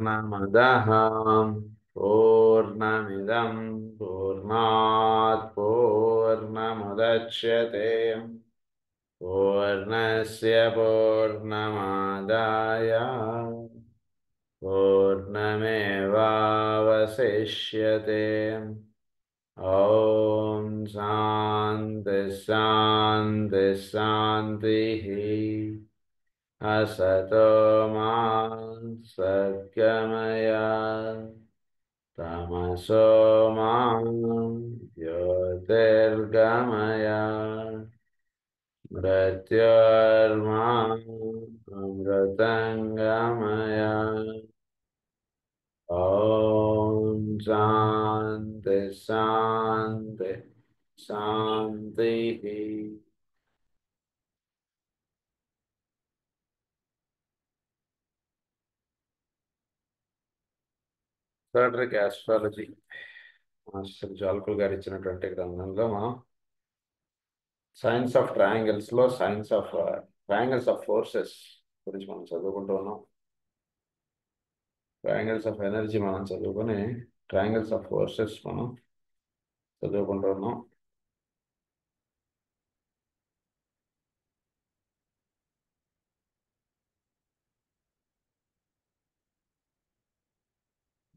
पूर्णमदः पूर्णमिदं पूर्णात् पूर्णमुदच्यते पूर्णस्य पूर्णमादाय पूर्णमेवावशिष्यते। ॐ शान्ति शान्ति शान्तिः। असतो मा सद्गमय तमसो मा ज्योतिर्गमय मृत्योर्मा अमृतङ्गमय। ॐ शान्ति शान्ति शान्तिः। సర్డరిక్ ఆస్ట్రాలజీ మాస్టర్ జాల్కుల్ గారు ఇచ్చినటువంటి గ్రంథంలో మనం సైన్స్ ఆఫ్ ట్రయాంగిల్స్ లో science of triangles of forces గురించి మనం చదువుకుంటూ ఉన్నాం. ట్రయాంగిల్స్ ఆఫ్ ఎనర్జీ మనం చదువుకొని ట్రయాంగిల్స్ ఆఫ్ ఫోర్సెస్ మనం చదువుకుంటూ ఉన్నాం.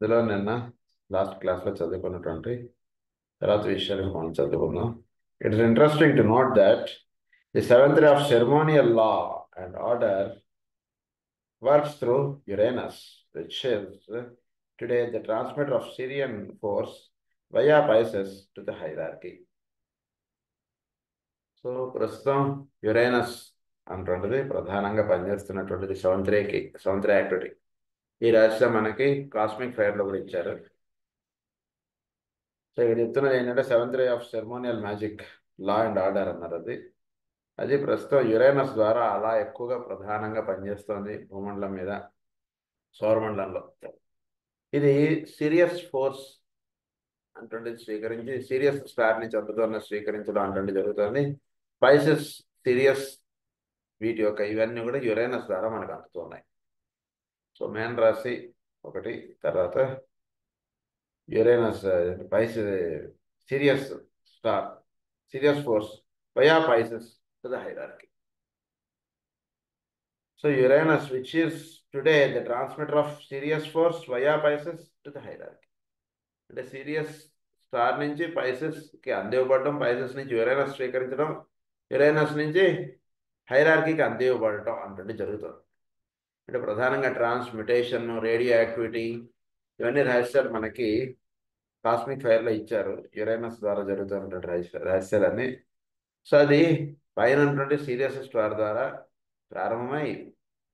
ఇందులో నిన్న లాస్ట్ క్లాస్లో చదువుకున్నటువంటి తర్వాత విషయాలు మనం చదువుకుందాం. It is interesting to note that the seventh day of ceremonial law and order works through Uranus, which is today the transmitter of Syrian force via Pisces to the hierarchy. So ప్రస్తుతం Uranus అంటున్నది ప్రధానంగా పనిచేస్తున్నటువంటిది seventh రే activity. ఈ రాశిలో మనకి cosmic ఫైర్లో కూడా ఇచ్చారు. So ఇక్కడ చెప్తున్నది ఏంటంటే seventh ray of ceremonial magic law and order అన్నారు. అది ప్రస్తుతం యురేనస్ ద్వారా అలా ఎక్కువగా ప్రధానంగా పనిచేస్తోంది భూమండలం మీద, సౌరమండలంలో. ఇది సిరియస్ ఫోర్స్ అంటుండేది స్వీకరించి సిరియస్ స్టార్ నుంచి అద్భుతాన్ని స్వీకరించడం అంటే జరుగుతుంది. పైసెస్, సిరియస్, వీటి యొక్క ఇవన్నీ కూడా యురేనస్ ద్వారా మనకు అందుతున్నాయి. సో మేన్ రాశి ఒకటి, తర్వాత Uranus, Sirius star, Sirius force via Pisces to the hierarchy. So Uranus, which is today the transmitter of Sirius force via Pisces to the hierarchy. అంటే సిరియస్ స్టార్ నుంచి పైసెస్కి అందివ్వబడటం, పైసెస్ నుంచి యురేనస్ స్వీకరించడం, యురేనస్ నుంచి హైరార్కీకి అందివ్వబడటం అంటే జరుగుతుంది. అంటే ప్రధానంగా ట్రాన్స్మిటేషన్, రేడియో యాక్టివిటీ, ఇవన్నీ రహస్యాలు మనకి కాస్మిక్ ఫైర్లో ఇచ్చారు. యురేనస్ ద్వారా జరుగుతున్నటువంటి రహస్యాలన్నీ. సో అది పైన ఉన్నటువంటి సీరియస్ స్టార్ ద్వారా ప్రారంభమై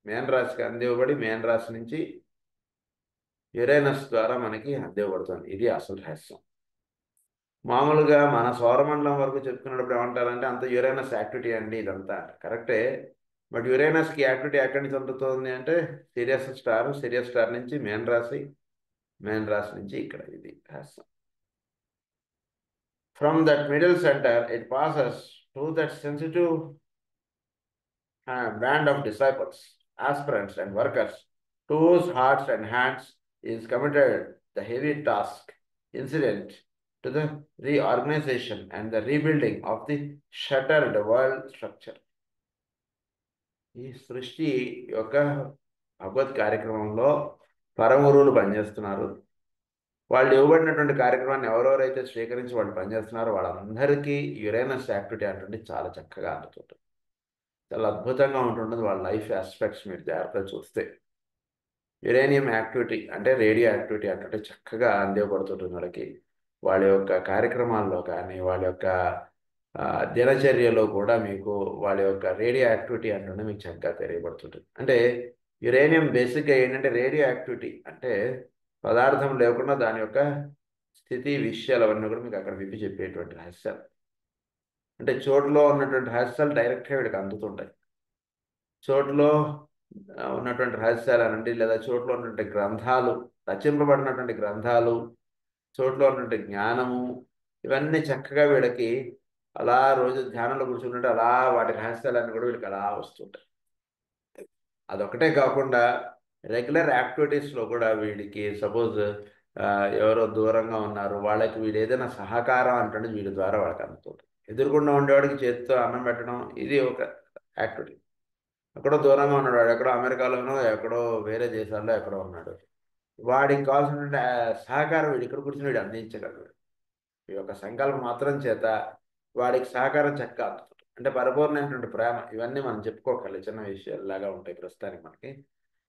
మేన్ రాశికి అందివ్వబడి మేన్ రాశి నుంచి యురేనస్ ద్వారా మనకి అందివ్వబడుతుంది. ఇది అసలు రహస్యం. మామూలుగా మన సౌరమండలం వరకు చెప్పుకున్నప్పుడు ఏమంటారంటే అంత యురేనస్ యాక్టివిటీ అండి, ఇదంతా కరెక్టే. బట్ యురేనస్కి యాక్టివిటీ ఎక్కడి నుంచి అందుతుంది అంటే సిరియస్ స్టార్ నుంచి మేన్ రాశి, మేన్ రాశి నుంచి ఇక్కడ. ఇది రహస్యం. From that middle centre it passes to that sensitive band of disciples, aspirants and workers to whose hearts and hands is committed the heavy task incident to the reorganization and the rebuilding of the shattered world structure. ఈ సృష్టి యొక్క భగవత్ కార్యక్రమంలో పరమగురువులు పనిచేస్తున్నారు. వాళ్ళు ఇవ్వబడినటువంటి కార్యక్రమాన్ని ఎవరెవరైతే స్వీకరించి వాళ్ళు పనిచేస్తున్నారో వాళ్ళందరికీ యురేనస్ యాక్టివిటీ అంటే చాలా చక్కగా అందుతుంటుంది. చాలా అద్భుతంగా ఉంటుంటుంది వాళ్ళ లైఫ్ ఆస్పెక్ట్స్ మీరు జాగ్రత్తగా చూస్తే. యురేనియం యాక్టివిటీ అంటే రేడియో యాక్టివిటీ అంటే చక్కగా అందివ్వబడుతుంటుంది వాళ్ళకి. వాళ్ళ యొక్క కార్యక్రమాల్లో కానీ వాళ్ళ యొక్క దినచర్యలో కూడా మీకు వాళ్ళ యొక్క రేడియో యాక్టివిటీ అంటే మీకు చక్కగా తెలియబడుతుంటుంది. అంటే యురేనియం బేసిక్గా ఏంటంటే రేడియో యాక్టివిటీ అంటే పదార్థం లేకుండా దాని యొక్క స్థితి, విషయాలు అవన్నీ కూడా మీకు అక్కడ విప్పి చెప్పేటువంటి రహస్యాలు. అంటే చోటులో ఉన్నటువంటి రహస్యాలు డైరెక్ట్గా వీడికి అందుతుంటాయి. చోటులో ఉన్నటువంటి రహస్యాలు అనండి, లేదా చోటులో ఉన్నటువంటి గ్రంథాలు, రచింపబడినటువంటి గ్రంథాలు, చోటులో ఉన్నటువంటి జ్ఞానము, ఇవన్నీ చక్కగా వీళ్ళకి అలా రోజు ధ్యానంలో కూర్చుంటుంటే అలా వాటి రహస్యాలన్నీ కూడా వీళ్ళకి అలా వస్తుంటాయి. అదొకటే కాకుండా రెగ్యులర్ యాక్టివిటీస్లో కూడా వీడికి సపోజ్ ఎవరో దూరంగా ఉన్నారు, వాళ్ళకి వీడు ఏదైనా సహకారం అంటే వీడి ద్వారా వాళ్ళకి అందుతుంది. ఎదురుకుండా ఉండేవాడికి చేతితో అన్నం పెట్టడం ఇది ఒక యాక్టివిటీ. ఎక్కడో దూరంగా ఉన్నాడు, వాడు ఎక్కడో అమెరికాలోనో ఎక్కడో వేరే దేశాల్లో ఎక్కడో ఉన్నాడు, వాడికి కావాల్సినటువంటి సహకారం వీడు ఇక్కడ కూర్చొని వీడు అందించగలడు. ఈ యొక్క సంకల్పం మాత్రం చేత వాడికి సహకారం చక్కగా అందుతుంది. అంటే పరిపూర్ణమైనటువంటి ప్రేమ. ఇవన్నీ మనం చెప్పుకోగలి చిన్న విషయాల్లాగా ఉంటాయి ప్రస్తుతానికి మనకి.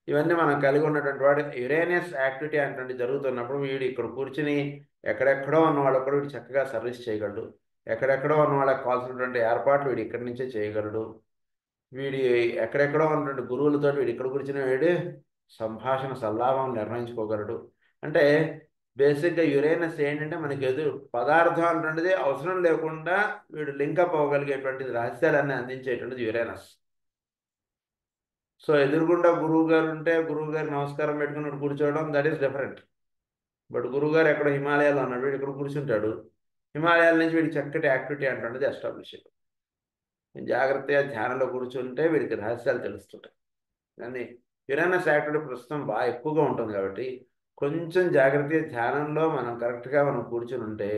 ఇవన్నీ మనం కలిగి ఉన్నటువంటి వాడు యురేనియస్ యాక్టివిటీ అంటే జరుగుతున్నప్పుడు వీడు ఇక్కడ కూర్చుని ఎక్కడెక్కడో ఉన్న వాళ్ళకు కూడా వీడు చక్కగా సర్వీస్ చేయగలడు. ఎక్కడెక్కడో ఉన్న వాళ్ళకి కావాల్సినటువంటి ఏర్పాట్లు వీడు ఇక్కడి నుంచే చేయగలడు. వీడి ఎక్కడెక్కడో ఉన్నటువంటి గురువులతో వీడు ఇక్కడ కూర్చుని వీడు సంభాషణ సల్లాభం నిర్ణయించుకోగలడు. అంటే బేసిక్గా యురేనస్ ఏంటంటే మనకి ఎదురు పదార్థం అటువంటిది అవసరం లేకుండా వీడు లింకప్ అవ్వగలిగేటువంటిది రహస్యాలన్నీ అందించేటువంటిది యురేనస్. సో ఎదురుగుండా గురువు గారు ఉంటే గురువు గారు నమస్కారం పెట్టుకుని వీడు కూర్చోవడం దట్ ఈస్ డిఫరెంట్. బట్ గురువు గారు ఎక్కడో హిమాలయాల్లో ఉన్నాడు, వీడు ఇక్కడ కూర్చుంటాడు. హిమాలయాల నుంచి వీడికి చక్కటి యాక్టివిటీ అంటున్నది ఎస్టాబ్లిష్. జాగ్రత్తగా ధ్యానంలో కూర్చుంటే వీడికి రహస్యాలు తెలుస్తుంటాయి. కానీ యురేనస్ యాక్టివిటీ ప్రస్తుతం బాగా ఎక్కువగా ఉంటుంది కాబట్టి కొంచెం జాగ్రత్తగా ధ్యానంలో మనం కరెక్ట్గా మనం కూర్చుని ఉంటే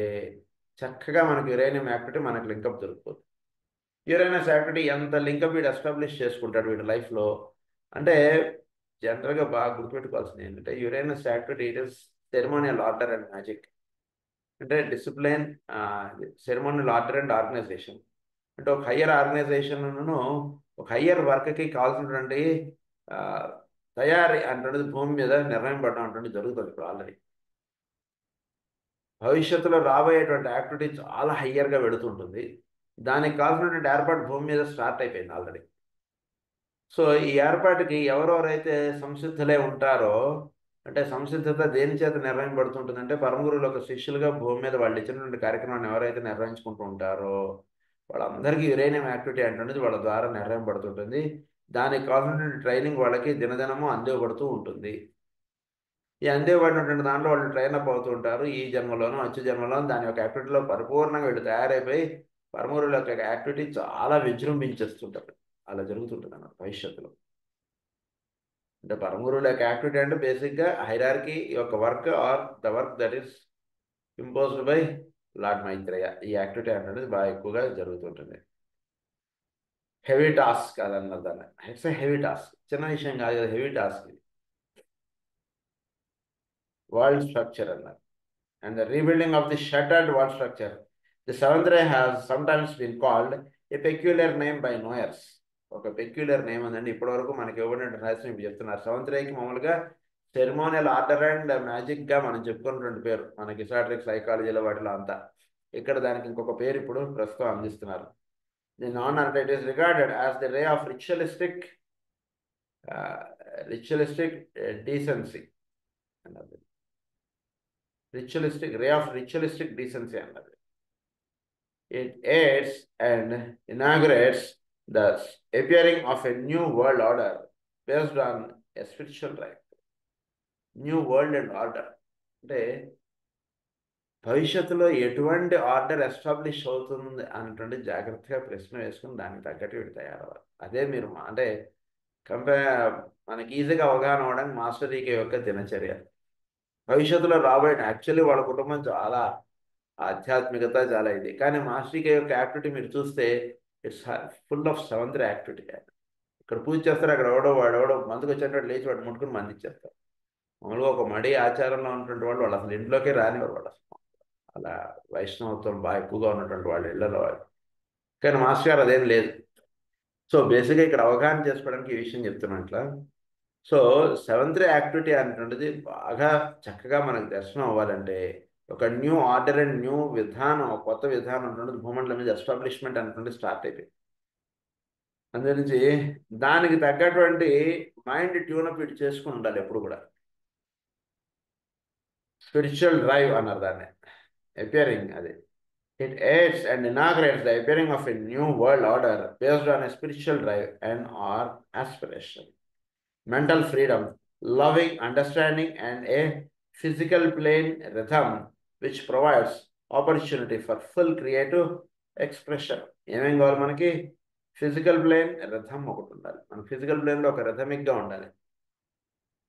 చక్కగా మనకి యురేనియం యాక్టివిటీ మనకు లింకప్ దొరుకుతుంది. యురేనస్ యాక్టివిటీ ఎంత లింకప్ వీడు ఎస్టాబ్లిష్ చేసుకుంటాడు వీడి లైఫ్లో అంటే జనరల్గా బాగా గుర్తుపెట్టుకోవాల్సింది ఏంటంటే Uranus activity it is ceremonial order and magic. అంటే discipline, ceremonial order and organisation. అంటే ఒక హయ్యర్ ఆర్గనైజేషన్ను ఒక హయ్యర్ వర్క్కి కావాల్సినటువంటి తయారీ అంటున్నది భూమి మీద నిర్ణయం పడడం అటువంటి జరుగుతుంది ఇప్పుడు ఆల్రెడీ. భవిష్యత్తులో రాబోయేటువంటి యాక్టివిటీ చాలా హయ్యర్గా వెళుతుంటుంది. దానికి కావాల్సినటువంటి ఏర్పాటు భూమి మీద స్టార్ట్ అయిపోయింది ఆల్రెడీ. సో ఈ ఏర్పాటుకి ఎవరెవరైతే సంసిద్ధులై ఉంటారో, అంటే సంసిద్ధత దేని చేత నిర్వహింపబడుతుంటుంది అంటే పరమగురువుల యొక్క శిష్యులుగా భూమి మీద వాళ్ళు ఇచ్చినటువంటి కార్యక్రమాన్ని ఎవరైతే నిర్వహించుకుంటూ ఉంటారో వాళ్ళందరికీ యురేనియం యాక్టివిటీ అంటున్నది వాళ్ళ ద్వారా నిర్వహింపబడుతుంటుంది. దానికి కావాల్సినటువంటి ట్రైనింగ్ వాళ్ళకి దినదినము అందివ్వబడుతూ ఉంటుంది. ఈ అందివ్వబడినటువంటి దాంట్లో వాళ్ళు ట్రైన్ అప్ అవుతూ ఉంటారు. ఈ జన్మలోనూ వచ్చే జన్మలోనూ దాని యొక్క యాక్టివిటీలో పరిపూర్ణంగా వీళ్ళు తయారైపోయి పరమగురువుల యొక్క యాక్టివిటీ చాలా విజృంభించేస్తుంటారు. అలా జరుగుతుంటుంది అన్నమాట భవిష్యత్తులో. అంటే పరమగురువుల యొక్క యాక్టివిటీ అంటే బేసిక్గా హైరార్కీ యొక్క work or the work that is imposed by lord Maitreya. ఈ యాక్టివిటీ అనేది బాగా ఎక్కువగా జరుగుతుంటుంది. హెవీ టాస్క్ అదన్నారు దాన్ని. ఇట్స్ ఎ హెవీ టాస్క్, చిన్న విషయం కాదు కదా, హెవీ టాస్క్ ఇది. వరల్డ్ స్ట్రక్చర్ అన్నారు. And the rebuilding of the shattered world structure. The seventh ray has sometimes been called a peculiar name by knowers. ఒక peculiar name ఉందండి ఇప్పటివరకు మనకి ఇవ్వబడిన రహస్యం ఇప్పుడు చెప్తున్నారు. సెవెంత్ రేకి మామూలుగా సెరిమోనియల్ ఆర్డర్ అండ్ మ్యాజిక్గా మనం చెప్పుకున్నటువంటి పేరు మనకి ఎసాట్రిక్ సైకాలజీలో వాటిలో అంతా. ఇక్కడ దానికి ఇంకొక పేరు ఇప్పుడు ప్రస్తుతం అందిస్తున్నారు. ది నాన్ అంటే it is regarded as the ray of ritualistic decency అన్నది. రే ఆఫ్ రిచువలిస్టిక్ డీసెన్సీ అన్నది. It aids and inaugurates the appearing of a new world order based on a spiritual right. New world and order అంటే భవిష్యత్తులో ఎటువంటి order establish అవుతుంది అనేటువంటి జాగ్రత్తగా ప్రశ్న వేసుకుని దానికి తగ్గట్టు వీడు తయారవ్వాలి. అదే మీరు అంటే మనకి ఈజీగా అవగాహన అవ్వడానికి మాస్టర్ ఈకే యొక్క దినచర్య. భవిష్యత్తులో రాబోయే యాక్చువల్లీ వాళ్ళ కుటుంబం చాలా ఆధ్యాత్మికత చాలా ఇది, కానీ మాస్టర్ ఈకే యొక్క యాక్టివిటీ మీరు చూస్తే it's full of seventh activity. ఇక్కడ పూజ చేస్తారు, అక్కడ వాడెవడో మందుకు వచ్చేటప్పుడు లేచి వాడు ముట్టుకుని మంది ఇచ్చేస్తారు. మామూలుగా ఒక మడి ఆచారంలో ఉన్నటువంటి వాళ్ళు అసలు ఇంట్లోకే రానివారు వాళ్ళు అసలు. అలా వైష్ణవత్వం బాగా ఎక్కువగా ఉన్నటువంటి వాళ్ళు ఇళ్లలో వాళ్ళు. కానీ మాస్టర్ గారు అదేం లేదు. సో బేసిక్గా ఇక్కడ అవగాహన చేసుకోవడానికి ఈ విషయం చెప్తున్నట్ల. సో సెవెంత్ రే యాక్టివిటీ అనేటువంటిది బాగా చక్కగా మనకు దర్శనం అవ్వాలంటే ఒక న్యూ ఆర్డర్ అండ్ న్యూ విధానం, కొత్త విధానం అనేటువంటిది భూమండలం మీద ఎస్టాబ్లిష్మెంట్ అనేటువంటి స్టార్ట్ అయిపోయింది. అందుగురించి దానికి తగ్గటువంటి మైండ్ ట్యూనప్ ఇటు చేసుకుని ఉండాలి ఎప్పుడు కూడా. స్పిరిచువల్ డ్రైవ్ అన్నారు దాన్ని. అపియరింగ్ అది. It aids and inaugurates the appearing of a new world order based on a spiritual drive and or aspiration, mental freedom, loving understanding, and a physical plane rhythm which provides opportunity for full creative expression. ఏమేం కావాలి మనకి? Physical plane రథం ఒకటి ఉండాలి. మన physical ప్లేన్లో ఒక రథమిక్గా ఉండాలి.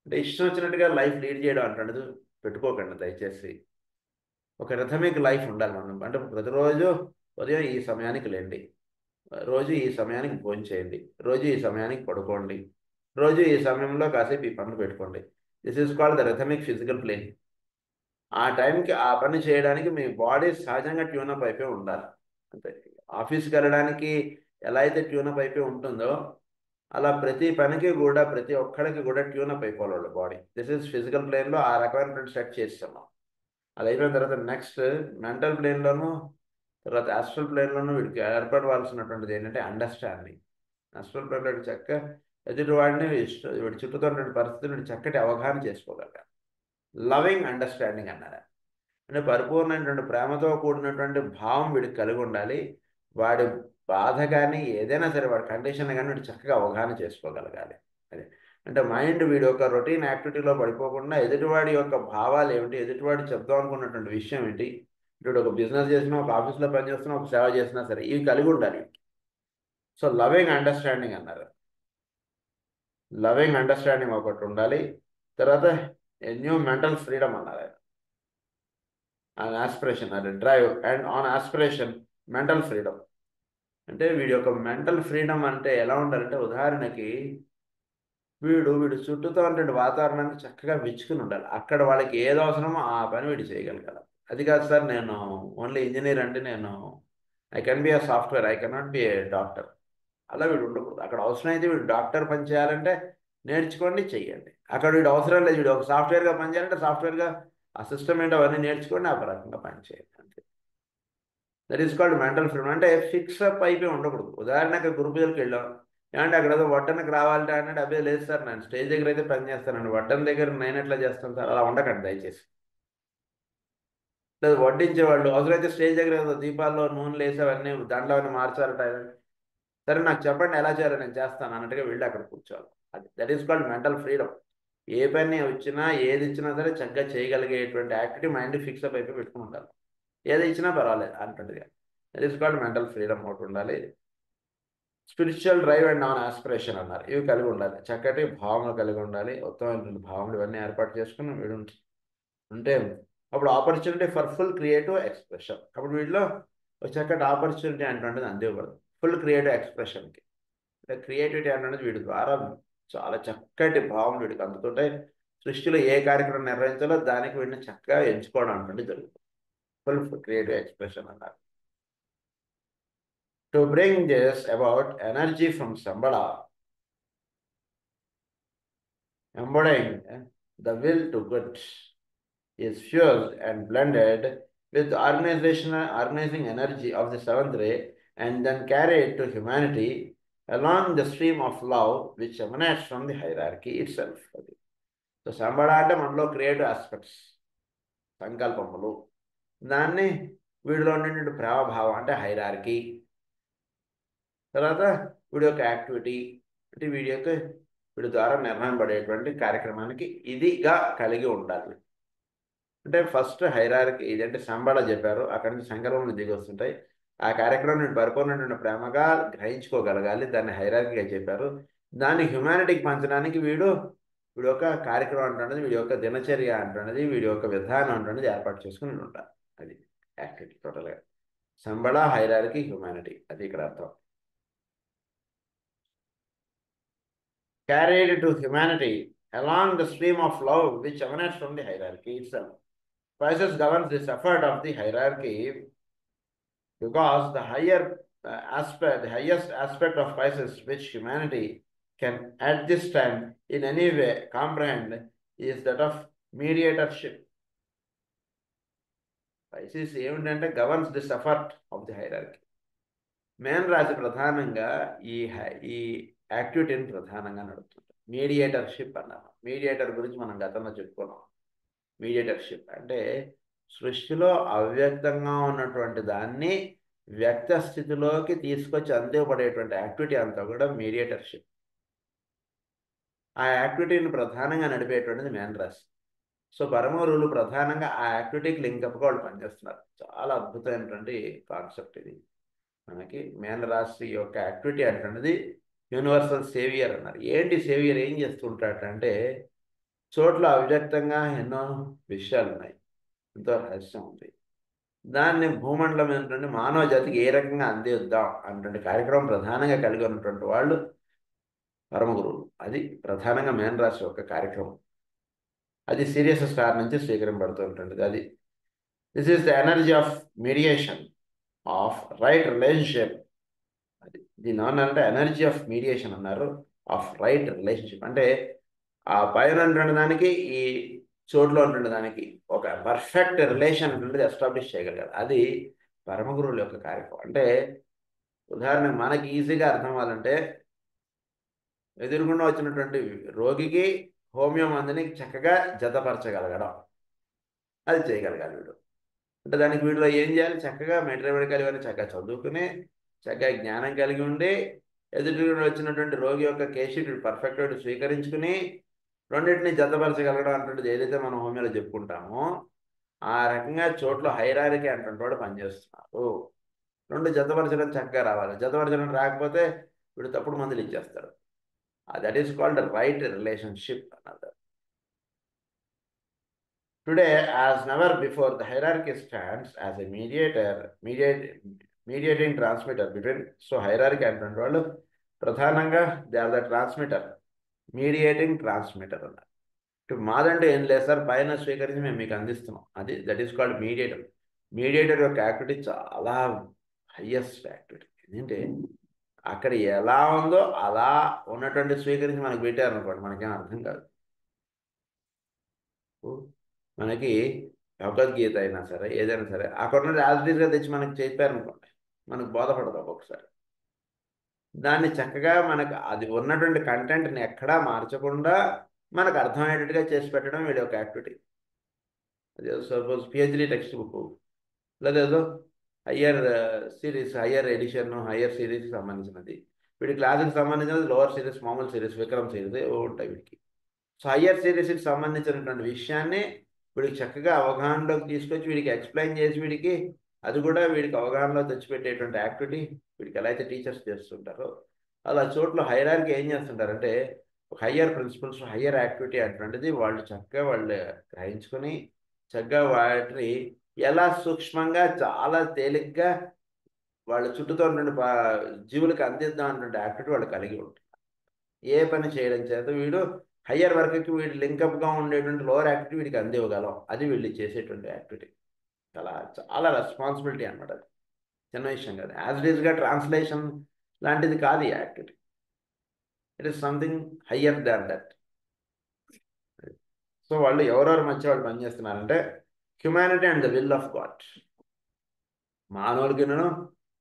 అంటే ఇష్టం వచ్చినట్టుగా లైఫ్ లీడ్ చేయడం అంటున్నది పెట్టుకోకండి దయచేసి. ఒక రిథమిక్ లైఫ్ ఉండాలి మనం. అంటే ప్రతిరోజు ఉదయం ఈ సమయానికి లేండి, రోజు ఈ సమయానికి భోజనం చేయండి, రోజు ఈ సమయానికి పడుకోండి, రోజు ఈ సమయంలో కాసేపు ఈ పనులు పెట్టుకోండి. This is called the rhythmic physical plane. ఆ టైంకి ఆ పని చేయడానికి మీ బాడీ సహజంగా ట్యూనప్ అయిపోయి ఉండాలి. అంతే. ఆఫీస్కి వెళ్ళడానికి ఎలా అయితే ట్యూనప్ అయిపోయి ఉంటుందో అలా ప్రతి పనికి కూడా ప్రతి ఒక్కడికి కూడా ట్యూనప్ అయిపోవాలి వాళ్ళ బాడీ. దిస్ ఈజ్ ఫిజికల్ ప్లేన్లో ఆ రకమైన సెట్ చేస్తున్నాం. అది అయిపోయిన తర్వాత నెక్స్ట్ మెంటల్ ప్లేన్లోను, తర్వాత ఆస్ట్రల్ ప్లేన్లోను వీడికి ఏర్పడవలసినటువంటిది ఏంటంటే అండర్స్టాండింగ్. ఆస్ట్రల్ ప్లేన్లో చక్కగా ఎదుటివాడిని వీడి చుట్టూతో ఉన్న పరిస్థితులను చక్కటి అవగాహన చేసుకోగలగాలి. లవింగ్ అండర్స్టాండింగ్ అన్నారు. అంటే పరిపూర్ణమైనటువంటి ప్రేమతో కూడినటువంటి భావం వీడికి కలిగి ఉండాలి. వాడి బాధ కానీ ఏదైనా సరే వాడి కండిషన్ కానీ వీడు చక్కగా అవగాహన చేసుకోగలగాలి. అది అంటే మైండ్ వీడి యొక్క రొటీన్ యాక్టివిటీలో పడిపోకుండా ఎదుటివాడి యొక్క భావాలు ఏమిటి, ఎదుటివాడి చెప్దాం అనుకున్నటువంటి విషయం ఏంటి, వీడు ఒక బిజినెస్ చేసినా, ఒక ఆఫీస్లో పనిచేస్తున్నా, ఒక సేవ చేసినా సరే ఇవి కలిగి ఉండాలి. సో లవింగ్ అండర్స్టాండింగ్ అన్నారు. లవింగ్ అండర్స్టాండింగ్ ఒకటి ఉండాలి. తర్వాత న్యూ మెంటల్ ఫ్రీడమ్ అన్నారు. ఆన్ ఆస్పిరేషన్ అది drive and on aspiration mental freedom. అంటే వీడి యొక్క మెంటల్ ఫ్రీడమ్ అంటే ఎలా ఉండాలంటే ఉదాహరణకి వీడి చుట్టూతో ఉన్నటువంటి వాతావరణాన్ని చక్కగా మెచ్చుకుని ఉండాలి. అక్కడ వాళ్ళకి ఏది అవసరమో ఆ పని వీడు చేయగలగాలి. అది కాదు సార్ నేను ఓన్లీ ఇంజనీర్ అంటే నేను I can be A software, I cannot be A doctor. అలా వీడు ఉండకూడదు. అక్కడ అవసరమైతే వీడు డాక్టర్ పని చేయాలంటే నేర్చుకోండి, చెయ్యండి. అక్కడ వీడు అవసరం లేదు, వీడు ఒక సాఫ్ట్వేర్గా పని చేయాలంటే సాఫ్ట్వేర్గా ఆ సిస్టమ్ ఏంటో అవన్నీ నేర్చుకోండి, ఆ రకంగా పని చేయండి అంతే. That is called mental freedom. అంటే ఫిక్సప్ అయిపోయి ఉండకూడదు. ఉదాహరణకి గురు పూజలకు వెళ్ళాం, ఏమంటే అక్కడ ఏదో వడ్డనకు రావాలంటే అంటే అదే లేదు సార్ నేను స్టేజ్ దగ్గర అయితే పని చేస్తానండి, వడ్డన దగ్గర నేను ఎట్లా చేస్తాను సార్, అలా ఉండకండి దయచేసి. లేదు వడ్డించేవాళ్ళు అవసరమైతే స్టేజ్ దగ్గర ఏదో దీపాల్లో నూనెలు వేసి అవన్నీ దాంట్లో అవన్నీ మార్చాలట, సరే నాకు చెప్పండి ఎలా చేయాలో నేను చేస్తాను అన్నట్టుగా వెళ్ళి అక్కడ కూర్చోవాలి. అది that is called mental freedom. ఏ పని వచ్చినా ఏది ఇచ్చినా సరే చక్కగా చేయగలిగేటువంటి యాక్టివిటీ మైండ్ ఫిక్సప్ అయిపోయి పెట్టుకుని ఉండాలి. ఏది ఇచ్చినా పర్వాలేదు అన్నట్టుగా. That is called mental freedom ఒకటి ఉండాలి. Spiritual drive and non aspiration అన్నారు. ఇవి కలిగి ఉండాలి. చక్కటి భావనలు కలిగి ఉండాలి. ఉత్తమమైనటువంటి భావనలు ఇవన్నీ ఏర్పాటు చేసుకుని వీడు ఉంటే అప్పుడు opportunity for full creative expression. అప్పుడు వీటిలో ఒక చక్కటి ఆపర్చునిటీ అంటే అందివ్వబడదు ఫుల్ క్రియేటివ్ ఎక్స్ప్రెషన్కి. అంటే క్రియేటివిటీ అనేది వీడి ద్వారా చాలా చక్కటి భావం వీడికి అందుతుంటే సృష్టిలో ఏ కార్యక్రమం నిర్వహించాలో దానికి వీడిని చక్కగా ఎంచుకోవడం అంటే జరుగుతుంది. ఫుల్ క్రియేటివ్ ఎక్స్ప్రెషన్ అన్నారు. To bring this about energy from Shamballa, embodying the will to good is fused and blended with the organizing energy of the seventh ray and then carried to humanity along the stream of love which emanates from the hierarchy itself. So Shamballa అంటే మనలో creative aspects, సంకల్పములు, దాన్ని వీడిలో ఉండేటువంటి ప్రేమభావం అంటే hierarchy, తర్వాత వీడి యొక్క activity అంటే వీడి ద్వారా నిర్ణయం పడేటువంటి కార్యక్రమానికి ఇదిగా కలిగి ఉండాలి. అంటే ఫస్ట్ హైరార్కీ ఇదంటే సంబళ చెప్పారు, అక్కడి నుంచి సంకల్పములు దిగి వస్తుంటాయి. ఆ కార్యక్రమం పరిపూర్ణమైన ప్రేమగా గ్రహించుకోగలగాలి, దాన్ని హైరార్కీగా చెప్పారు. దాన్ని హ్యుమానిటీకి పంచడానికి వీడి యొక్క కార్యక్రమం అంటున్నది, వీడి యొక్క దినచర్య అంటున్నది, వీడి యొక్క విధానం అంటున్నది ఏర్పాటు చేసుకుని ఉంటారు. అది యాక్టివిటీ టోటల్గా. సంబళ, హైరార్కీ, హ్యుమానిటీ అది ఇక్కడ అర్థం. Carried to humanity along the stream of love which emanates from the hierarchy itself. Pisces governs this effort of the hierarchy because the highest aspect of Pisces which humanity can at this time in any way comprehend is that of mediatorship. Pisces ఏమిటంటే governs this effort of the hierarchy. మేన్ రాశి ప్రధానంగా ఈ యాక్టివిటీని ప్రధానంగా నడుపుతుంది. Mediatorship అన్నారు. Mediator గురించి మనం గతంలో చెప్పుకున్నాం. మీడియేటర్షిప్ అంటే సృష్టిలో అవ్యక్తంగా ఉన్నటువంటి దాన్ని వ్యక్త స్థితిలోకి తీసుకొచ్చి అందివ్వబడేటువంటి యాక్టివిటీ అంతా కూడా మీడియేటర్షిప్. ఆ యాక్టివిటీని ప్రధానంగా నడిపేటువంటిది మేన్ రాశి. సో పరమగురువులు ప్రధానంగా ఆ యాక్టివిటీకి లింకప్గా వాళ్ళు పనిచేస్తున్నారు. చాలా అద్భుతమైనటువంటి కాన్సెప్ట్ ఇది. మనకి మేన రాశి యొక్క యాక్టివిటీ అంటున్నది యూనివర్సల్ సేవియర్ అన్నారు. ఏంటి సేవియర్ ఏం చేస్తుంటాడంటే చోట్ల అవ్యక్తంగా ఎన్నో విషయాలు ఉన్నాయి, ఎంతో రహస్యం ఉంది. దాన్ని భూమండలం ఏంటంటే మానవ జాతికి ఏ రకంగా అందిద్దాం అన్నటువంటి కార్యక్రమం ప్రధానంగా కలిగి ఉన్నటువంటి వాళ్ళు పరమ గురువులు. అది ప్రధానంగా మేన రాశి యొక్క కార్యక్రమం. అది సీరియస్ స్టార్ నుంచి స్వీకరింపబడుతూ ఉంటుంది. అది this is the energy of mediation of right relationship. అది దీని ఏమన్నారంటే ఎనర్జీ ఆఫ్ మీడియేషన్ అన్నారు, ఆఫ్ రైట్ రిలేషన్షిప్. అంటే ఆ పైన ఉంటున్న దానికి ఈ చోట్లో ఉంటున్న దానికి ఒక పర్ఫెక్ట్ రిలేషన్ అనేది ఎస్టాబ్లిష్ చేయగలగాలి. అది పరమగురువుల యొక్క కార్యక్రమం. అంటే ఉదాహరణకు మనకి ఈజీగా అర్థం అవ్వాలంటే, ఎదురుగుండా వచ్చినటువంటి రోగికి హోమియో మందుని చక్కగా జతపరచగలగడం, అది చేయగలగాలి వీడు. అంటే దానికి వీడిలో ఏం చేయాలి, చక్కగా మెటీరియల్ ఇవన్నీ చక్కగా చదువుకుని చక్కగా జ్ఞానం కలిగి ఉండి ఎదుటి వచ్చినటువంటి రోగి యొక్క కేసు పర్ఫెక్ట్గా స్వీకరించుకుని రెండింటిని జతపరచగలగడం అంటుండేది ఏదైతే మనం హోమియోలో చెప్పుకుంటామో ఆ రకంగా చోట్ల హైరారిటీ అంటుంటే వాడు పనిచేస్తున్నారు. రెండు జతపరచడం చక్కగా రావాలి, జతపరచడం రాకపోతే వీడు తప్పుడు మందులు ఇచ్చేస్తాడు. That is called right relationship అన్నది. Today, as never before, the hierarchy stands as a mediating transmitter between. So, hierarchy అంటున్న వాళ్ళు ప్రధానంగా they are the transmitter, mediating transmitter అన్నారు. మాదంటే ఏం లేదు సార్, పైన స్వీకరించి మేము మీకు అందిస్తున్నాం, అది that is called mediator. Mediator యొక్క యాక్టివిటీ చాలా హయ్యెస్ట్ యాక్టివిటీ. ఏంటంటే అక్కడ ఎలా ఉందో అలా ఉన్నటువంటి స్వీకరించి మనకు పెట్టారనుకోండి, మనకేం అర్థం కాదు. మనకి భగవద్గీత అయినా సరే ఏదైనా సరే అక్కడ నుండి యాజిటీస్గా తెచ్చి మనకి చెప్పారనుకోండి, మనకు బోధపడదు ఒక్కొక్కసారి. దాన్ని చక్కగా మనకు అది ఉన్నటువంటి కంటెంట్ని ఎక్కడా మార్చకుండా మనకు అర్థమయ్యేటట్టుగా చేసి పెట్టడం వీడి యొక్క యాక్టివిటీ. అదే సపోజ్ పిహెచ్డి టెక్స్ట్ బుక్ లేదేదో higher series, higher edition, higher సిరీస్కి సంబంధించినది, వీడి క్లాసుకి సంబంధించినది లోవర్ సిరీస్, మామూలు సిరీస్, విక్రమ్ సిరీస్ ఉంటాయి వీడికి. సో హయ్యర్ సిరీస్కి సంబంధించినటువంటి విషయాన్ని వీడికి చక్కగా అవగాహనలోకి తీసుకొచ్చి వీడికి ఎక్స్ప్లెయిన్ చేసి వీడికి అది కూడా వీడికి అవగాహనలో తెచ్చిపెట్టేటువంటి యాక్టివిటీ వీడికి ఎలా అయితే టీచర్స్ చేస్తుంటారో అలా చోట్ల హైరార్కీ ఏం చేస్తుంటారంటే హయ్యర్ ప్రిన్సిపల్స్, హయ్యర్ యాక్టివిటీ అటువంటిది వాళ్ళు చక్కగా వాళ్ళు గ్రహించుకొని చక్కగా వాటిని ఎలా సూక్ష్మంగా చాలా తేలిగ్గా వాళ్ళ చుట్టూతో ఉన్న జీవులకు అందిద్దాం అన్నటువంటి యాక్టివిటీ వాళ్ళు కలిగి ఉంటారు. ఏ పని చేయడం చేత వీడు హయ్యర్ వర్క్కి వీడు లింకప్గా ఉండేటువంటి లోవర్ యాక్టివిటీ వీడికి అందివ్వగలం, అది వీళ్ళు చేసేటువంటి యాక్టివిటీ. చాలా చాలా రెస్పాన్సిబిలిటీ అనమాట. అది చిన్న విషయం కాదు, యాజ్ ఇట్ ఈస్గా ట్రాన్స్లేషన్ లాంటిది కాదు ఈ activity. It is something higher than that. So వాళ్ళు ఎవరెవరి మధ్య వాళ్ళు పనిచేస్తున్నారంటే humanity and the will of God. మానవులకి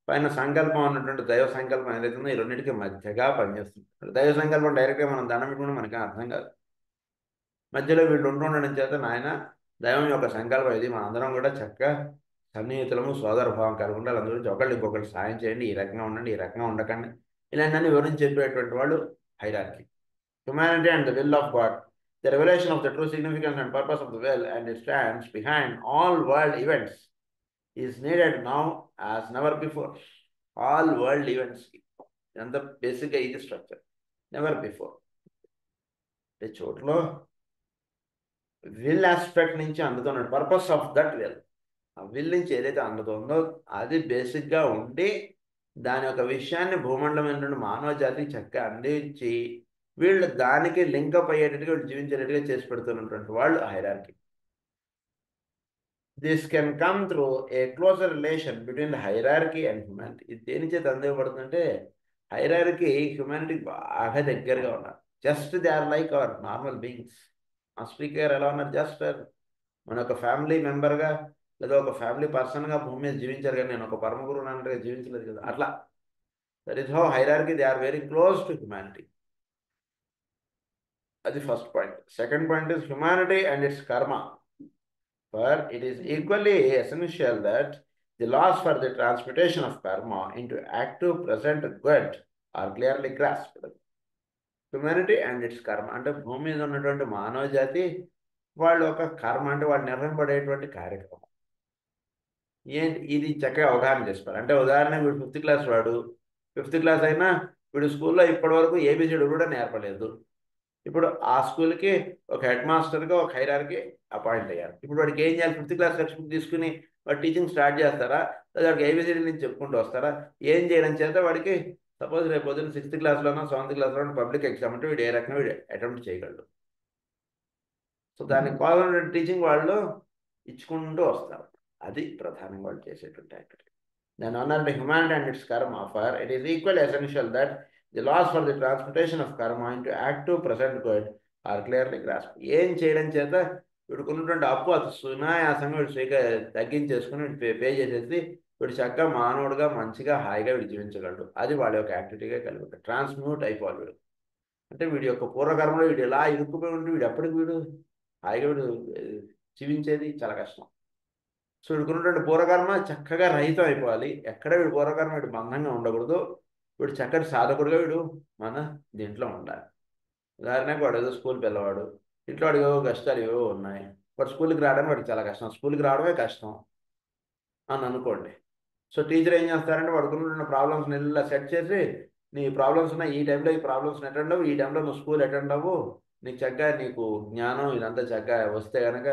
పైన సంకల్పం ఉన్నటువంటి దైవ సంకల్పం ఏదైతే ఉందో ఈ రెండింటికి మధ్యగా పనిచేస్తుంది. దైవ సంకల్పం డైరెక్ట్గా మనం దండం పెట్టుకుంటే మనకి అర్థం కాదు, మధ్యలో వీళ్ళు ఉండడం చేత నాయన దైవం యొక్క సంకల్పం ఇది, మనందరం కూడా చక్కగా సన్నిహితులము, సోదర భావం కలిగి ఉండాలి, అందరూ ఒకళ్ళు ఇంకొకళ్ళు సాయం చేయండి, ఈ రకంగా ఉండండి, ఈ రకంగా ఉండకండి, ఇలాంటివన్నీ వివరించి చెప్పేటువంటి వాళ్ళు hierarchy. Humanity and the will of God, the revolution of the true significance and purpose of the will and it stands behind all world events is needed now as never before. All world events ఎంత బేసిక్గా ఇది structure, never before. అంటే చోట్లో will aspect నుంచి అందుతున్నాడు, purpose of that will, ఆ will నుంచి ఏదైతే అందుతుందో అది బేసిక్గా ఉండి దాని యొక్క విషయాన్ని భూమండలం ఏంటంటే మానవ జాతికి చక్కగా అందించి వీళ్ళు దానికి లింకప్ అయ్యేటట్టుగా వీళ్ళు జీవించేటట్టుగా చేసి పెడుతున్నటువంటి వాళ్ళు hierarchy. This can come through a closer relation between the hierarchy and humanity. ఇది దేని చేత అందివ్వబడుతుందంటే హైరార్కీ హ్యుమానిటీకి బాగా దగ్గరగా ఉన్నారు. Just they are like our normal beings. Master గారు ఎలా ఉన్నారు, జస్ట్ మన ఒక ఫ్యామిలీ మెంబర్గా లేదా ఒక ఫ్యామిలీ పర్సన్గా భూమి మీద జీవించారు, కానీ నేను ఒక పరమగురువు అన్నట్టుగా జీవించలేదు కదా, అట్లా. That is how hierarchy, they are very close to humanity. అది first point. Second point is humanity and its karma. For it is equally essential that the laws for the transmutation of karma into active present good are clearly grasped. Humanity and its karma అంటే భూమి మీద ఉన్నటువంటి మానవ జాతి వాళ్ళు ఒక కర్మ అంటే వాళ్ళు నిర్వహింపబడేటువంటి కార్యక్రమం ఏంటి, ఇది చక్కగా అవగాహన చేసుకోవాలి. అంటే ఉదాహరణ వీడు 5th క్లాస్ వాడు, 5th క్లాస్ అయినా వీడు స్కూల్లో ఇప్పటి వరకు ఏబిసిడి కూడా నేర్పలేదు. ఇప్పుడు ఆ స్కూల్కి ఒక హెడ్ మాస్టర్గా ఒక హైరార్కి అపాయింట్ అయ్యారు. ఇప్పుడు వాడికి ఏం చేయాలి? 5th క్లాస్ టెక్స్ట్ తీసుకుని వాడు టీచింగ్ స్టార్ట్ చేస్తారా, లేదా వాడికి ఏబిసిడి నుంచి చెప్పుకుంటూ వస్తారా? ఏం చేయడం చేత వాడికి సపోజ్ రేపు పొద్దున్న 6th క్లాస్లోనో 7th క్లాస్లోనో పబ్లిక్ ఎగ్జామ్ అంటే వీడు ఏ రకంగా వీడు అటెంప్ట్ చేయగలడు. సో దానికి కావాలన్న టీచింగ్ వాళ్ళు ఇచ్చుకుంటూ వస్తారు. అది ప్రధానంగా వాళ్ళు చేసేటువంటి activity. Then honor the humanity and its karma, for it is equally essential that the laws for the transmutation of karma into active present good are clearly grasped. ఏం చేయడం చేత వీడుకున్నటువంటి అప్పు అది సునాయాసంగా వీడు తగ్గించేసుకుని వీడు పే చేసేసి వీడు చక్కగా మానవుడుగా మంచిగా హాయిగా వీడు జీవించగలడు. అది వాళ్ళ యొక్క యాక్టివిటీగా కలిగి ఉంటుంది. ట్రాన్స్మ్యూట్ అయిపోవాలి వీడు. అంటే వీడి యొక్క పూర్వకర్మలో వీడు ఎలా ఇరుక్కుపోయి ఉంటే వీడు ఎప్పటికి వీడు హాయిగా వీడు జీవించేది చాలా కష్టం. సో వీడుకున్నటువంటి పూర్వకర్మ చక్కగా రహితం అయిపోవాలి. ఎక్కడ వీడు పూర్వకర్మ వీడు బంధంగా ఉండకూడదు. వీడు చక్కటి సాధకుడుగా వీడు మన దీంట్లో ఉండాలి. ఉదాహరణకు వాడు ఏదో స్కూల్ పిల్లవాడు, ఇంట్లో వాడికి ఏవో కష్టాలు ఏవో ఉన్నాయి, వాడు స్కూల్కి రావడానికి వాడికి చాలా కష్టం, స్కూల్కి రావడమే కష్టం అని అనుకోండి. సో టీచర్ ఏం చేస్తారంటే వాడుకున్న ప్రాబ్లమ్స్ని ఇలా సెట్ చేసి, నీ ప్రాబ్లమ్స్ ఉన్నాయి, ఈ టైంలో ఈ ప్రాబ్లమ్స్ని అటెండ్ అవ్వు, ఈ టైంలో నువ్వు స్కూల్ అటెండ్ అవ్వు, నీకు చక్కగా నీకు జ్ఞానం ఇదంతా చక్కగా వస్తే కనుక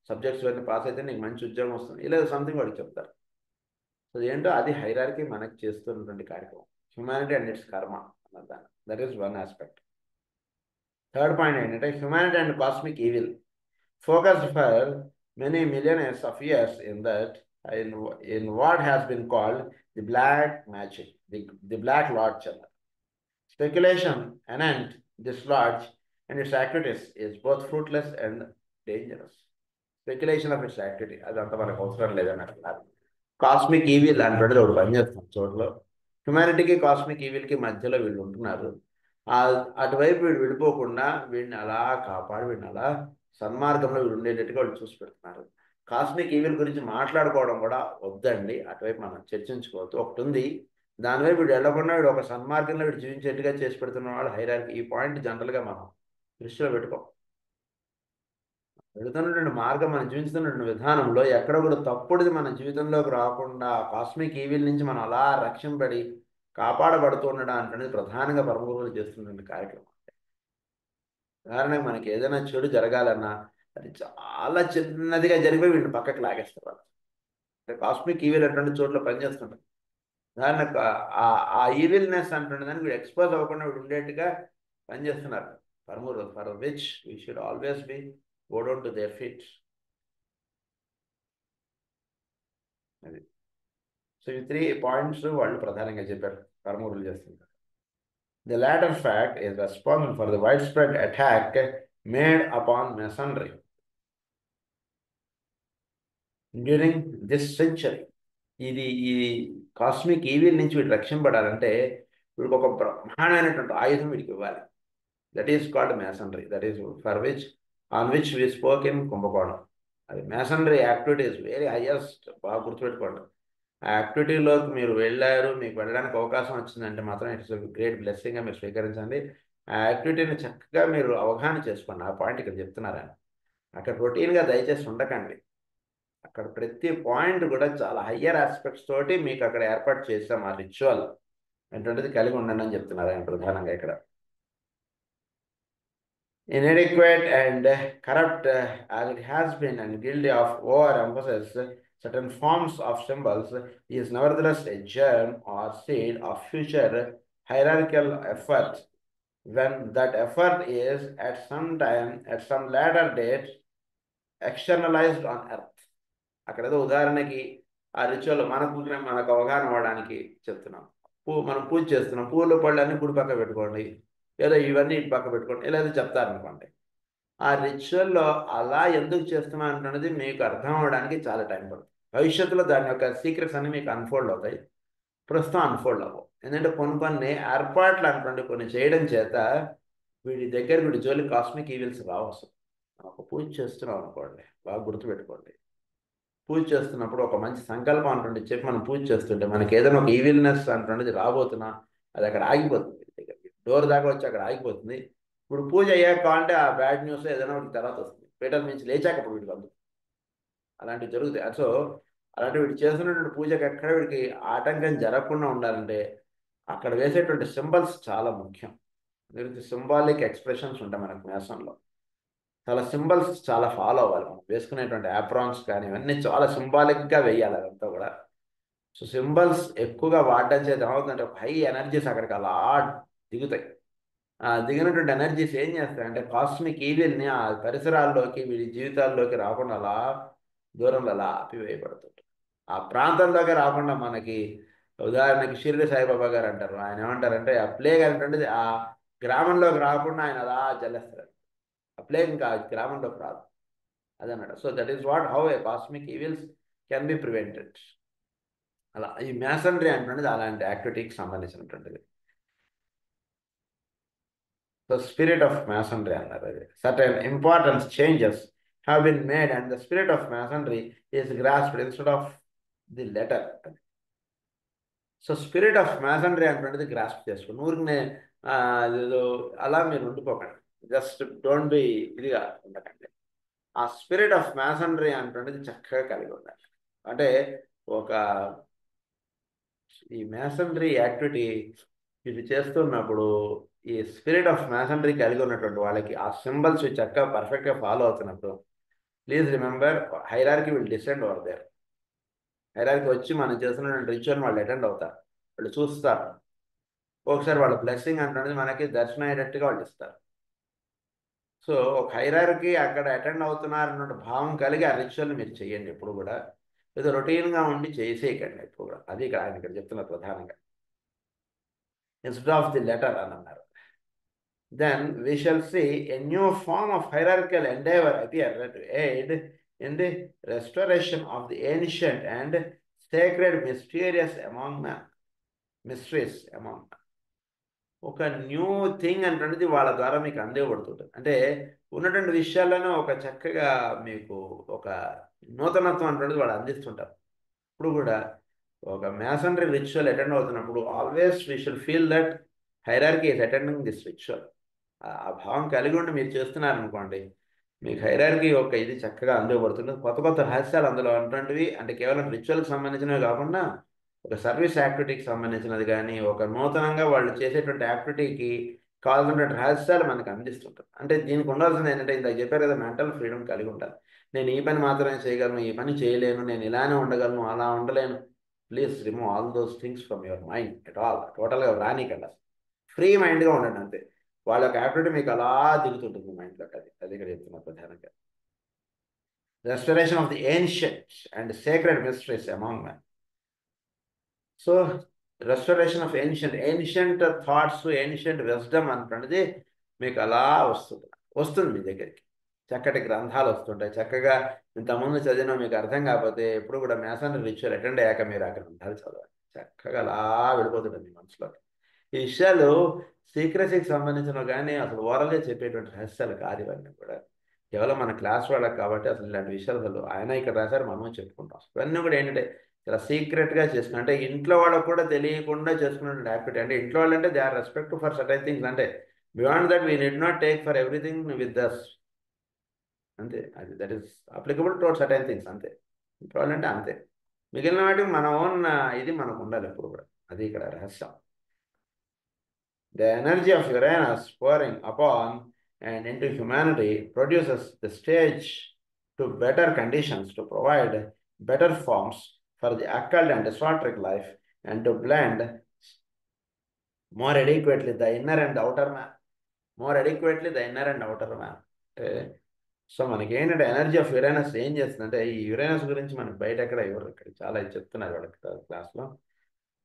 సబ్జెక్ట్స్ అన్నీ పాస్ అయితే నీకు మంచి ఉద్యోగం వస్తుంది, ఇలా సంథింగ్ వాడికి చెప్తారు. సో ఏంటో అది హైరార్కీ మనకి చేస్తున్నటువంటి కార్యక్రమం. హ్యుమానిటీ అండ్ ఇట్స్ కర్మ అన్నదాన్ని. That is one aspect. Third point ఏంటంటే humanity and cosmic evil focused for many millions of years in what has been called the black magic, the black lodge. Speculation anent this lodge and its activities is both fruitless and dangerous. Speculation of its activity అదంతా మనకు అవసరం లేదని అంటున్నారు. Cosmic evil అంటే ఒకటి పనిచేస్తాం చోట్ల, హ్యుమానిటీకి cosmic ఈవిల్కి మధ్యలో వీళ్ళు ఉంటున్నారు. అటువైపు వీడు విడిపోకుండా వీడిని అలా కాపాడి వీడిని అలా సన్మార్గంలో వీడు ఉండేటట్టుగా వాళ్ళు చూసి పెడుతున్నారు. కాస్మిక్ ఈవిల్ గురించి మాట్లాడుకోవడం కూడా వద్దండి, అటువైపు మనం చర్చించుకోవద్దు. ఒకటి ఉంది, దానివైపు వీడు వెళ్ళకుండా వీడు ఒక సన్మార్గంలో వీడు జీవించేట్టుగా చేసి పెడుతున్న వాళ్ళు హైరార్కీ. ఈ పాయింట్ జనరల్గా మనం దృష్టిలో పెట్టుకోం. వెళుతున్నటువంటి మార్గం, మనం జీవిస్తున్నటువంటి విధానంలో ఎక్కడ కూడా తప్పుడుది మన జీవితంలోకి రాకుండా కాస్మిక్ ఈవిల్ నుంచి మనం అలా రక్షింపడి కాపాడబడుతూ ఉండడం అనేది ప్రధానంగా పరమగురువులు చేస్తున్నటువంటి కార్యక్రమం. ఉదాహరణకు మనకి ఏదైనా చెడు జరగాలన్నా అది చాలా చిన్నదిగా జరిగిపోయి వీళ్ళని పక్కకి లాగేస్తారు. అంటే కాస్మిక్ ఈవిల్ అటువంటి చోట్ల పనిచేస్తుంటారు. ఉదాహరణకు ఆ ఈవిల్నెస్ అంటున్న దానికి వీడు ఎక్స్పోజ్ అవ్వకుండా వీడు ఉండేట్టుగా పనిచేస్తున్నారు పరమగురువులు. For which we should always be go down to their feet. అది. సో ఈ 3 పాయింట్స్ వాళ్ళు ప్రధానంగా చెప్పారు పరమగురువులు చేస్తున్నారు. The latter fact is responsible for the widespread attack made upon masonry during this century. ఈ కాస్మిక్ ఈవిల్ నుంచి వీడు రక్షింపడాలంటే వీడికి ఒక బ్రహ్మాండమైనటువంటి ఆయుధం వీడికి ఇవ్వాలి. That is called masonry. That is for which on which we spoke in కుంభకోణం. అది masonry activity is very highest. బాగా గుర్తుపెట్టుకోండి. ఆ యాక్టివిటీలోకి మీరు వెళ్ళారు, మీకు వెళ్ళడానికి అవకాశం వచ్చిందంటే మాత్రం ఇట్స్ గ్రేట్ బ్లెస్సింగ్గా మీరు స్వీకరించండి. ఆ యాక్టివిటీని చక్కగా మీరు అవగాహన చేసుకోండి. ఆ పాయింట్ ఇక్కడ చెప్తున్నారని అక్కడ రొటీన్గా దయచేసి ఉండకండి. అక్కడ ప్రతి పాయింట్ కూడా చాలా హయ్యర్ ఆస్పెక్ట్స్ తోటి మీకు అక్కడ ఏర్పాటు చేసాం. ఆ రిచువల్ అటువంటిది కలిగి ఉండండి అని చెప్తున్నారు ఆయన ప్రధానంగా ఇక్కడ. Inadequate and corrupt as it has been and guilty of overemphasis certain forms of symbols, is nevertheless a germ or seed of future hierarchical effort. When that effort is at some later date externalized on earth. అక్కడ ఏదో ఉదాహరణకి ఆ ritual మనకు అవగాహన అవ్వడానికి చెప్తున్నాం. మనం పూజ చేస్తున్నాం, పూలు పళ్ళు అన్ని గుడి పక్క పెట్టుకోండి, లేదా ఇవన్నీ ఇటు పక్క పెట్టుకోండి, ఇలా చెప్తారనుకోండి. ఆ రిచువల్లో అలా ఎందుకు చేస్తున్నాను అన్నది మీకు అర్థం అవ్వడానికి చాలా టైం పడుతుంది. భవిష్యత్తులో దాని యొక్క సీక్రెట్స్ అన్ని మీకు అన్ఫోల్డ్ అవుతాయి. ప్రస్తుతం అన్ఫోల్డ్ అవ్వవు. ఎందుకంటే కొన్ని ఏర్పాట్లు అనుకోండి కొన్ని చేయడం చేత వీడి జోలి కాస్మిక్ ఈవిల్స్ రావచ్చు. ఒక పూజ చేస్తున్నాం అనుకోండి, బాగా గుర్తుపెట్టుకోండి. పూజ చేస్తున్నప్పుడు ఒక మంచి సంకల్పం అంటుండే చెప్పి మనం పూజ చేస్తుంటే మనకి ఏదైనా ఒక ఈవిల్నెస్ అంటున్నది రాబోతున్నా అది అక్కడ ఆగిపోతుంది. డోర్ దాకా వచ్చి అక్కడ ఆగిపోతుంది. ఇప్పుడు పూజ అయ్యాక అంటే ఆ బ్యాడ్ న్యూస్ ఏదైనా ఒకటి తర్వాత వస్తుంది. పీటల నుంచి లేచాక ఇప్పుడు వీడికి అందుకు అలాంటివి జరుగుతాయి. సో అలాంటి వీడు చేస్తున్నటువంటి పూజకి ఎక్కడ వీడికి ఆటంకం జరగకుండా ఉండాలంటే అక్కడ వేసేటువంటి సింబల్స్ చాలా ముఖ్యం. దీనికి సింబాలిక్ ఎక్స్ప్రెషన్స్ ఉంటాయి మనకు మేసంలో. చాలా సింబల్స్ చాలా ఫాలో అవ్వాలి మనం వేసుకునేటువంటి యాప్రాన్స్ కానీ ఇవన్నీ చాలా సింబాలిక్గా వేయాలి అదంతా కూడా. సో సింబల్స్ ఎక్కువగా వాడడం చేత ఏమవుతుందంటే హై ఎనర్జీస్ అక్కడికి అలా దిగుతాయి. ఆ దిగినటువంటి ఎనర్జీస్ ఏం చేస్తాయంటే కాస్మిక్ ఈవిల్ని ఆ పరిసరాల్లోకి వీడి జీవితాల్లోకి రాకుండా అలా దూరంలో అలా ఆపివేయబడుతుంటాయి. ఆ ప్రాంతంలోకి రాకుండా మనకి ఉదాహరణకి షిరిడి సాయిబాబా గారు అంటారు, ఆయన ఏమంటారంటే ఆ ప్లేగ్ అనేటువంటిది ఆ గ్రామంలోకి రాకుండా ఆయన అలా జల్లేస్తారు. ఆ ప్లేగ్ ఇంకా ఆ గ్రామంలోకి రాదు అదన్నమాట. So that is what how A cosmic evils can be prevented. అలా ఈ మ్యాసనరీ అంటున్నది అలాంటి యాక్టివిటీకి సంబంధించినటువంటిది. సో స్పిరిట్ ఆఫ్ మ్యాసనరీ అన్నారు అది. Certain importance changes have been made and the spirit of masonry is grasped instead of the letter. So spirit of masonry అంటున్నది grasp చేసుకోండి. ఊరికి అదేదో అలా మీరు ఉండిపోకండి. జస్ట్ డోంట్ బి ఇదిగా ఉండకండి. ఆ స్పిరిట్ ఆఫ్ మ్యాసనరీ అంటున్నది చక్కగా కలిగి ఉండాలి. అంటే ఒక ఈ మ్యాసనరీ యాక్టివిటీ ఇది చేస్తున్నప్పుడు ఈ స్పిరిట్ ఆఫ్ మ్యాసనరీ కలిగి ఉన్నటువంటి వాళ్ళకి ఆ సింబల్స్ చక్కగా పర్ఫెక్ట్గా ఫాలో అవుతున్నప్పుడు please remember hierarchy will descend over there. Hierarchy వచ్చి మనం చేస్తున్నటువంటి రిచువల్ వాళ్ళు అటెండ్ అవుతారు, వాళ్ళు చూస్తారు. ఒకసారి వాళ్ళ బ్లెస్సింగ్ అంటున్నది మనకి దర్శనం అయ్యేటట్టుగా వాళ్ళు ఇస్తారు. సో ఒక హైరార్కీ అక్కడ అటెండ్ అవుతున్నారు అన్న భావం కలిగి ఆ రిచువల్ని మీరు చేయండి ఎప్పుడు కూడా. ఏదో రొటీన్గా ఉండి చేసేయకండి ఎప్పుడు కూడా. అది ఇక్కడ ఆయన ఇక్కడ చెప్తున్నారు ప్రధానంగా. ఇన్స్టెడ్ ఆఫ్ ది లెటర్ అని అన్నారు. Then we shall see a new form of hierarchical endeavor appear to aid in the restoration of the ancient and sacred mysterious among men. Mysteries among men. ఒక new thing అంటున్నది వాళ్ళ ద్వారా మీకు అందేయబడుతుంటుంది. అంటే ఉన్నటువంటి విషయాల్లోనే ఒక చక్కగా మీకు ఒక నూతనత్వం అంటున్నది వాళ్ళు అందిస్తుంటారు. ఇప్పుడు కూడా ఒక మ్యాసనరీ రిచువల్ అటెండ్ అవుతున్నప్పుడు always we should feel that hierarchy is attending this ritual. ఆ భావం కలిగి ఉండి మీరు చేస్తున్నారనుకోండి, మీకు హైరార్కీ యొక్క ఇది చక్కగా అందుబాటుతుంది. కొత్త కొత్త రహస్యాలు అందులో ఉన్నటువంటివి అంటే కేవలం రిచువల్కి సంబంధించినవి కాకుండా ఒక సర్వీస్ యాక్టివిటీకి సంబంధించినది కానీ ఒక నూతనంగా వాళ్ళు చేసేటువంటి యాక్టివిటీకి కావాల్సినటువంటి రహస్యాలు మనకు అందిస్తుంటారు. అంటే దీనికి ఉండాల్సింది ఏంటంటే ఇందాక చెప్పారు కదా, మెంటల్ ఫ్రీడమ్ కలిగి ఉంటారు. నేను ఈ పని మాత్రమే చేయగలను, ఈ పని చేయలేను, నేను ఇలానే ఉండగలను, అలా ఉండలేను. Please remove all those things from your mind at all. టోటల్గా రానికండి, ఫ్రీ మైండ్గా ఉండండి అంతే. వాళ్ళ యొక్క యాక్టివిటీ మీకు అలా దిగుతుంటుంది మైండ్లోకి. అది అది ఇక్కడ చెప్తున్నా ప్రధానంగా. Restoration of the ancient and sacred mysteries among men. So restoration of ancient thoughts, ancient wisdom అనుకున్నది మీకు అలా వస్తుంది మీ దగ్గరికి. చక్కటి గ్రంథాలు వస్తుంటాయి. చక్కగా ఇంతకుముందు చదివిన మీకు అర్థం కాకపోతే ఎప్పుడు కూడా మ్యాసనరీ రిచువల్ అటెండ్ అయ్యాక మీరు ఆ గ్రంథాలు చదవాలి. చక్కగా అలా వెళ్ళిపోతుంటుంది మీ మనసులోకి. ఈ విషయాలు సీక్రసీకి సంబంధించినవి కానీ అసలు ఓరల్గా చెప్పేటువంటి రహస్యాలు కాదు ఇవన్నీ కూడా. కేవలం మన క్లాస్ వాళ్ళకి కాబట్టి అసలు ఇలాంటి విషయాలు అసలు ఆయన ఇక్కడ రాశారు, మనము చెప్పుకుంటాం. ఇవన్నీ కూడా ఏంటంటే చాలా సీక్రెట్గా చేసుకుని అంటే ఇంట్లో వాళ్ళకు కూడా తెలియకుండా చేసుకున్నటువంటి యాక్టివిటీ. అంటే ఇంట్లో వాళ్ళు అంటే they are respect for certain things. అంటే beyond that we need not take for everything with thus. అంతే, అది that is applicable to certain things అంతే. ఇంట్లో వాళ్ళంటే అంతే. మిగిలిన వాటికి మన ఓన్ ఇది మనకు ఉండాలి ఎప్పుడు కూడా. అది ఇక్కడ రహస్యం. The energy of Uranus pouring upon and into humanity produces the stage to better conditions to provide better forms for the occult and esoteric life and to blend more adequately the inner and the outer man. More adequately the inner and outer man. So మనకి ఏంటంటే energy of Uranus ఏం చేస్తుందంటే, ఈ Uranus గురించి మనకి బయట ఎక్కడ ఎవరు ఇక్కడ చాలా చెప్తున్నారు వాళ్ళకి క్లాస్లో.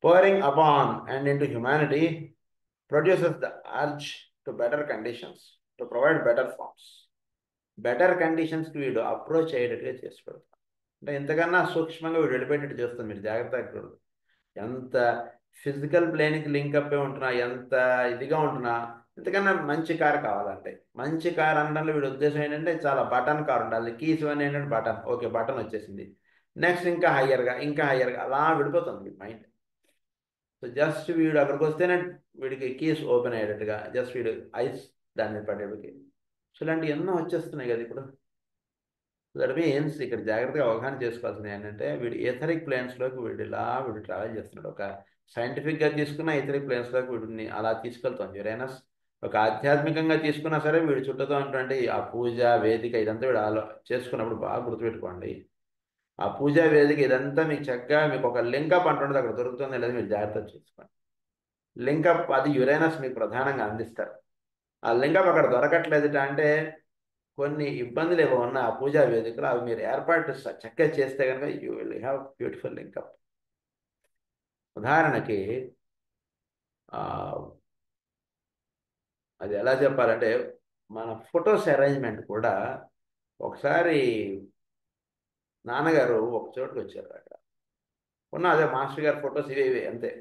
pouring upon and into humanity produces the urge to better conditions, to provide better forms. Better కండిషన్స్కి వీడు అప్రోచ్ అయ్యేటట్టుగా చేసి పెడతాం. అంటే ఇంతకన్నా సూక్ష్మంగా వీడు వెళ్ళిపోయేటట్టు చేస్తుంది. మీరు జాగ్రత్తగా ఎంత ఫిజికల్ ప్లేన్కి లింక్ అప్ ఉంటున్నా, ఎంత ఇదిగా ఉంటున్నా, ఇంతకన్నా మంచి కార్ కావాలంటే మంచి కార్ అనడంలో వీడి ఉద్దేశం ఏంటంటే చాలా బటన్ కార్ ఉండాలి. కీస్ ఇవన్నీ ఏంటంటే బటన్, ఓకే బటన్ వచ్చేసింది, నెక్స్ట్ ఇంకా హయ్యర్గా అలా విడిపోతుంది మైండ్. సో జస్ట్ వీడు అక్కడికి వస్తేనే వీడికి కీస్ ఓపెన్ అయ్యేటట్టుగా జస్ట్ వీడు ఐస్ దాని మీద పడేటికి. సో ఇలాంటివి ఎన్నో వచ్చేస్తున్నాయి కదా ఇప్పుడు. దట్ మీన్స్ ఇక్కడ జాగ్రత్తగా అవగాహన చేసుకోవాల్సింది ఏంటంటే వీడు ఏథరిక్ ప్లేన్స్లోకి వీడు ట్రావెల్ చేస్తున్నాడు. ఒక సైంటిఫిక్గా తీసుకున్న ఏథరిక్ ప్లేన్స్లోకి వీడిని అలా తీసుకెళ్తాం యురేనస్. ఒక ఆధ్యాత్మికంగా తీసుకున్నా సరే వీడి చుట్టూతో ఉన్నటువంటి ఆ పూజ వేదిక ఇదంతా వీడు చేసుకున్నప్పుడు బాగా గుర్తుపెట్టుకోండి. ఆ పూజా వేదిక ఇదంతా మీకు చక్కగా మీకు ఒక లింకప్ అంటుండదు, అక్కడ దొరుకుతుందో లేదో మీరు జాగ్రత్త చూసుకోండి. లింకప్ అది యురేనస్ మీకు ప్రధానంగా అందిస్తారు. ఆ లింకప్ అక్కడ దొరకట్లేదుట అంటే కొన్ని ఇబ్బందులు ఏవో ఉన్న ఆ పూజా వేదికలో అవి మీరు ఏర్పాటు చక్కగా చేస్తే కనుక you will have beautiful link up. ఉదాహరణకి ఆ, అది ఎలా చెప్పాలంటే మన ఫొటోస్ అరేంజ్మెంట్ కూడా ఒకసారి నాన్నగారు ఒక చోటుకు వచ్చారు. అక్కడ అదే మాస్టర్ గారి ఫొటోస్ ఇవి అంతే.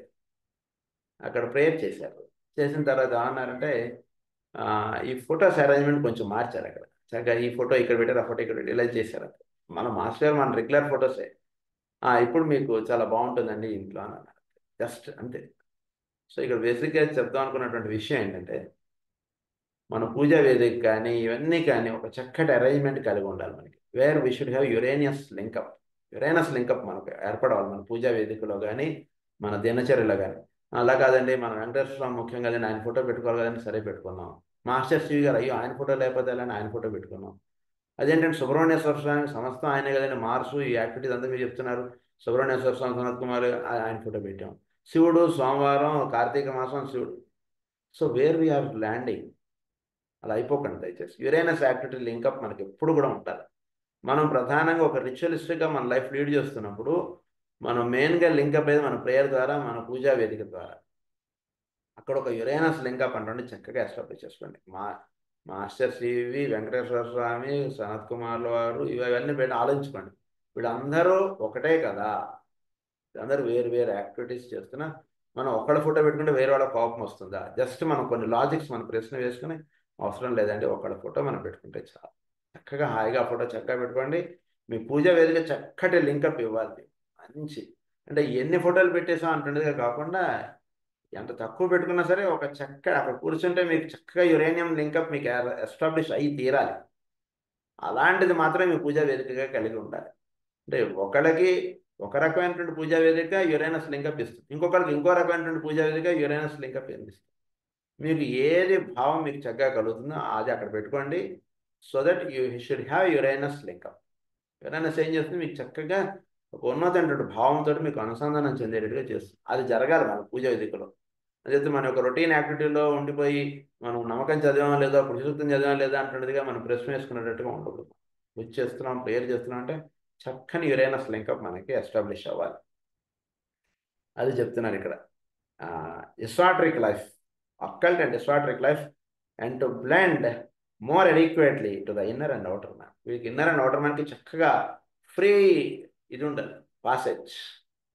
అక్కడ ప్రేయర్ చేశారు. చేసిన తర్వాత ఏమన్నారంటే ఈ ఫొటోస్ అరేంజ్మెంట్ కొంచెం మార్చారు అక్కడ. చక్కగా ఈ ఫోటో ఇక్కడ పెట్టారు, ఆ ఫోటో ఇక్కడ పెట్టారు, ఇలా చేశారు. మన మాస్టర్ గారు మన రెగ్యులర్ ఫొటోసే. ఇప్పుడు మీకు చాలా బాగుంటుందండి ఇంట్లో అని అన్నారు. జస్ట్ అంతే. సో ఇక్కడ బేసిక్గా చెప్దాం అనుకున్నటువంటి విషయం ఏంటంటే మన పూజా వేదిక కానీ ఇవన్నీ కానీ ఒక చక్కటి అరేంజ్మెంట్ కలిగి ఉండాలి మనకి. Where we should have Uranus link up మనకు ఏర్పడవాలి మన పూజా వేదికలో కానీ మన దినచర్యలో కానీ. అలా కాదండి మనం వెంకటేశ్వర స్వామి ముఖ్యంగా ఆయన ఫోటో పెట్టుకోవాలి కదండి, సరే పెట్టుకున్నాం. మాస్టర్ శ్రీ గారు అయ్యో ఆయన ఫోటో లేకపోతే అని ఆయన ఫోటో పెట్టుకున్నాం. అదేంటంటే సుబ్రహ్మణ్యేశ్వర స్వామి సమస్తం ఆయనే కదండి, మార్సు ఈ యాక్టివిటీస్ అంతా మీరు చెప్తున్నారు. సుబ్రహ్మణ్యేశ్వర స్వామి సనత్ కుమార్ ఆయన ఫోటో పెట్టాం. శివుడు సోమవారం కార్తీక మాసం శివుడు. సో వేర్ వీఆర్ ల్యాండింగ్ అలా అయిపోకండి దయచేసి. యురేనస్ యాక్టివిటీ లింకప్ మనకి ఎప్పుడు కూడా ఉంటారు. మనం ప్రధానంగా ఒక రిచువలిస్టిక్గా మన లైఫ్ లీడ్ చేస్తున్నప్పుడు మనం మెయిన్గా లింకప్ అయ్యేది మన ప్రేయర్ ద్వారా, మన పూజా వేదిక ద్వారా. అక్కడ ఒక యురేనస్ లింకప్ అంటే చక్కగా ఎస్టాబ్లిష్ చేసుకోండి. మాస్టర్ సివి వెంకటేశ్వర స్వామి సనత్ కుమార్ల వారు ఇవన్నీ పెట్టి ఆలోచించుకోండి. వీళ్ళందరూ ఒకటే కదా, వీళ్ళందరూ వేరు వేరు యాక్టివిటీస్ చేస్తున్నా మనం ఒక్కళ్ళ ఫోటో పెట్టుకుంటే వేరే వాళ్ళ కోపం వస్తుందా? జస్ట్ మనం కొన్ని లాజిక్స్ మన ప్రశ్న వేసుకుని అవసరం లేదండి ఒకళ్ళ ఫోటో మనం పెట్టుకుంటే చాలు. చక్కగా హాయిగా ఫోటో చక్కగా పెట్టుకోండి. మీ పూజ వేదిక చక్కటి లింకప్ ఇవ్వాలి. మంచి అంటే ఎన్ని ఫోటోలు పెట్టేసాం అంటుండేదిగా కాకుండా ఎంత తక్కువ పెట్టుకున్నా సరే ఒక చక్కగా అక్కడ కూర్చుంటే మీకు చక్కగా యురేనియం లింకప్ మీకు ఎస్టాబ్లిష్ అయ్యి తీరాలి. అలాంటిది మాత్రమే మీ పూజా వేదికగా కలిగి ఉండాలి. అంటే ఒకళ్ళకి ఒక రకమైనటువంటి పూజా వేదిక యురేనస్ లింకప్ ఇస్తుంది, ఇంకొకరికి ఇంకో రకమైనటువంటి పూజా వేదిక యురేనస్ లింకప్ ఇస్తుంది. మీకు ఏది భావం మీకు చక్కగా కలుగుతుందో అది అక్కడ పెట్టుకోండి. So that you should have Uranus link up. Uranus ఏం చేస్తుంది మీకు చక్కగా ఒక ఉన్నతమైనటువంటి భావంతో మీకు అనుసంధానం చెందేటట్టుగా చేస్తుంది. అది జరగాలి మన పూజా వేదికలో. అదైతే మన ఒక రొటీన్ యాక్టివిటీలో ఉండిపోయి మనం నమ్మకం చదివామా లేదా పురుషుత్వం చదివామా లేదా అంటున్నదిగా మనం ప్రశ్న వేసుకునేటట్టుగా ఉండకూడదు. పూజ చేస్తున్నాం, ప్రేయర్ చేస్తున్నాం అంటే చక్కని యురేనస్ లింకప్ మనకి ఎస్టాబ్లిష్ అవ్వాలి. అది చెప్తున్నారు ఇక్కడ. Esoteric life, occult and esoteric life and to blend more adequately to the inner and outer man. వీరికి ఇన్నర్ అండ్ అవుటర్ మ్యాన్కి చక్కగా ఫ్రీ ఇది ఉండాలి, పాసేజ్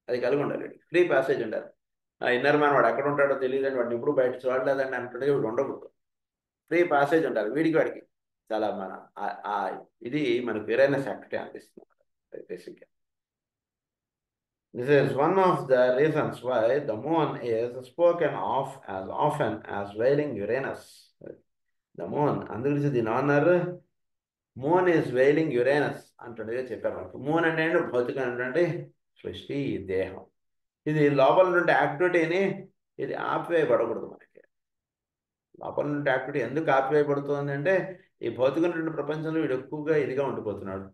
అది కలిగి ఉండాలి. ఫ్రీ పాసేజ్ ఉండాలి. ఆ ఇన్నర్ మ్యాన్ వాడు ఎక్కడ ఉంటాడో తెలియదండి, వాడిని ఇప్పుడు బయట చూడలేదండి అంటుండే వీడు ఉండకూడదు. ఫ్రీ పాసేజ్ ఉండాలి వీడికి వాడికి. చాలా మన ఇది మనకు యురేనస్ యాక్టివిటీ అనిపిస్తుంది బేసిక్గా. This is one of the reasons why the moon is spoken of as often as wailing Uranus. The moon, అందుగురించి దీని అన్నారు మూన్ ఈజ్ వెయిలింగ్ యురేనస్ అంటుండేగా చెప్పారు మనకు. మూన్ అంటే భౌతికమైనటువంటి సృష్టి, దేహం. ఇది లోపల నుండి యాక్టివిటీని ఇది ఆపివేయబడకూడదు మనకి. లోపల నుండి యాక్టివిటీ ఎందుకు ఆపివేయబడుతుంది అంటే ఈ భౌతికమైనటువంటి ప్రపంచంలో వీడు ఎక్కువగా ఇదిగా ఉండిపోతున్నాడు.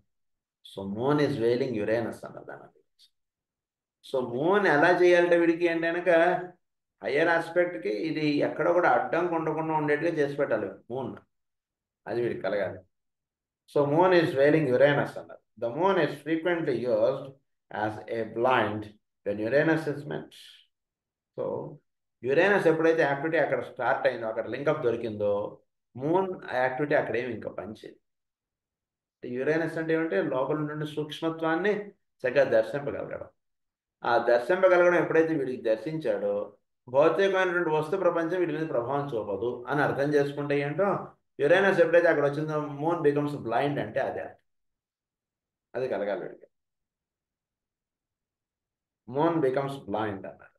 So moon is veiling Uranus అన్నది దాని. సో మూన్ ఎలా చేయాలంటే వీడికి అంటే కనుక హయ్యర్ ఆస్పెక్ట్కి ఇది ఎక్కడ కూడా అడ్డంగా ఉండకుండా ఉండేట్టుగా చేసి పెట్టాలి మూన్. అది వీడికి కలగాలి. So moon is veiling Uranus అన్నారు. The moon is frequently used as a blind when Uranus is met. So Uranus ఎప్పుడైతే యాక్టివిటీ అక్కడ స్టార్ట్ అయిందో, అక్కడ లింకప్ దొరికిందో, మూన్ యాక్టివిటీ అక్కడేమి ఇంకా పనిచేయదు. యురేనస్ అంటే ఏమంటే లోపల నుండి సూక్ష్మత్వాన్ని చక్కగా దర్శింపగలగడం. ఆ దర్శింపగలగడం ఎప్పుడైతే వీడికి దర్శించాడో భౌతికమైనటువంటి వస్తు ప్రపంచం వీడి మీద ప్రభావం చూపదు అని అర్థం చేసుకుంటే ఏంటో యురేనస్ ఎప్పుడైతే అక్కడ వచ్చిందో మూన్ బికమ్స్ బ్లైండ్ అంటే అదే. అది కలగాలి వీడికి. మూన్ బికమ్స్ బ్లైండ్ అన్నారు.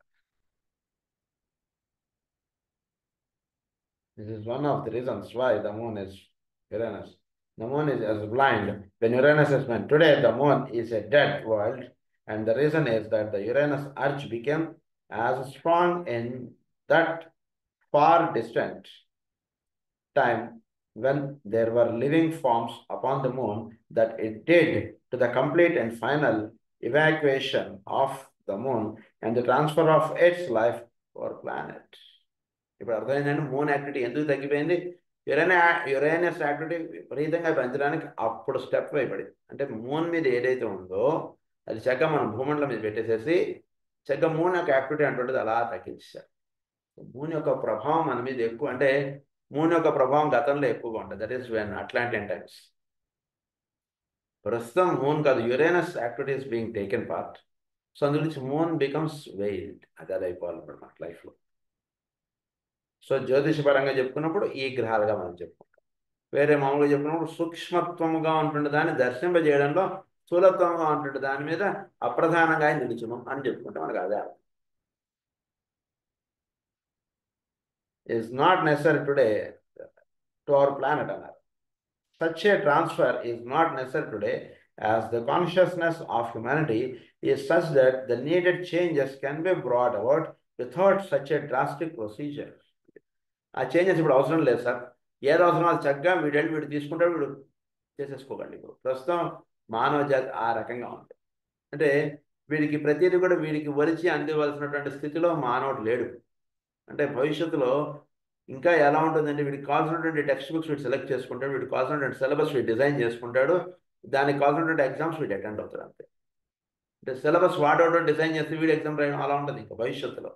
This is one of the reasons why the moon is Uranus. The moon is as blind when Uranus is meant. Today the moon is a dead world, and the reason is that the Uranus urge became as strong in that far distant time when there were living forms upon the moon that it did to the complete and final evacuation of the moon and the transfer of its life or planet. ఇప్పుడు అర్థమైందండి moon activity ఎందుకు తగ్గిపోయింది? Uranus activity విపరీతంగా పెంచడానికి అప్పుడు step వేయబడింది. అంటే moon మీద ఏదైతే ఉందో అది చక్కగా మనం భూమండలం మీద పెట్టేసేసి చక్కగా మూన్ యొక్క యాక్టివిటీ అంటుంటుంది అలా తగ్గించారు. మూన్ యొక్క ప్రభావం మన మీద ఎక్కువ, అంటే మూన్ యొక్క ప్రభావం గతంలో ఎక్కువగా ఉంటుంది. That is when Atlantean times. ప్రస్తుతం మూన్ కాదు, Uranus activities being taken part. So అందు నుంచి మూన్ బికమ్స్ వెయిల్డ్. అది అయిపోవాలి ఇప్పుడు మన లైఫ్లో. సో జ్యోతిషపరంగా చెప్పుకున్నప్పుడు ఈ గ్రహాలుగా మనం చెప్పుకుంటాం. వేరే మామూలుగా చెప్పుకున్నప్పుడు సూక్ష్మత్వముగా ఉంటుండే దాన్ని దర్శింపజేయడంలో స్థూలత్వంగా ఉంటుండే దాని మీద అప్రధానంగా నిలిచును అని చెప్పుకుంటాం. మనకు అదే is not necessary today to our planet అన్నారు. Such a transfer is not necessary today as the consciousness of humanity is such that the needed changes can be brought about without such a drastic procedure. ఆ changes ఇప్పుడు అవసరం లేదు sir. ఏది అవసరం అది చక్కగా వీడు తీసుకుంటాడు, వీడు చేసేసుకోగలడు. ఇప్పుడు ప్రస్తుతం మానవ జాతి ఆ రకంగా ఉంది. అంటే వీడికి ప్రతిదీ కూడా వీడికి వలిచి అందివలసినటువంటి స్థితిలో మానవుడు లేడు. అంటే భవిష్యత్తులో ఇంకా ఎలా ఉంటుందంటే వీడికి కావాల్సినటువంటి టెక్స్ట్ బుక్స్ వీడు సెలెక్ట్ చేసుకుంటాడు, వీడికి కావాల్సినటువంటి సిలబస్ వీడు డిజైన్ చేసుకుంటాడు, దానికి కావాల్సినటువంటి ఎగ్జామ్స్ వీడు అటెండ్ అవుతాడు అంతే. అంటే సిలబస్ వాడవడం డిజైన్ చేస్తే వీడు ఎగ్జామ్ రాయడం అలా ఉంటుంది. ఇంకా భవిష్యత్తులో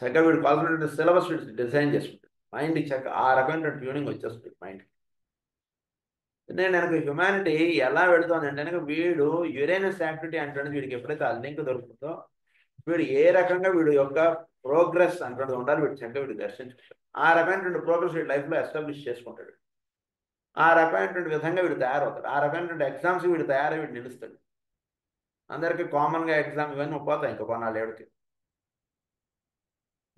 చక్కగా వీడు కావాల్సినటువంటి సిలబస్ వీడు డిజైన్ చేసుకుంటాడు. మైండ్కి చక్కగా ఆ రకమైన ట్యూనింగ్ వచ్చేస్తుంది మైండ్కి. నేను హ్యుమానిటీ ఎలా వెళుతుంది అంటే వీడు యురేనస్ యాక్టివిటీ అంటే వీడికి ఎప్పుడైతే ఆ లింక్ దొరుకుతుందో వీడు ఏ రకంగా వీడు యొక్క ప్రోగ్రెస్ అంటున్నది ఉండాలి, వీడు చక్కగా వీడు దర్శించుకుంటాడు. ఆ రకమైనటువంటి ప్రోగ్రెస్ వీడి లైఫ్లో ఎస్టాబ్లిష్ చేసుకుంటాడు. ఆ రకమైనటువంటి విధంగా వీడు తయారవుతాడు. ఆ రకమైనటువంటి ఎగ్జామ్స్ వీడు తయారై వీడు నిలుస్తాడు. అందరికీ కామన్గా ఎగ్జామ్ ఇవన్నీ పోతాయి ఇంకా కొన్నాళ్ళు ఏడుకి.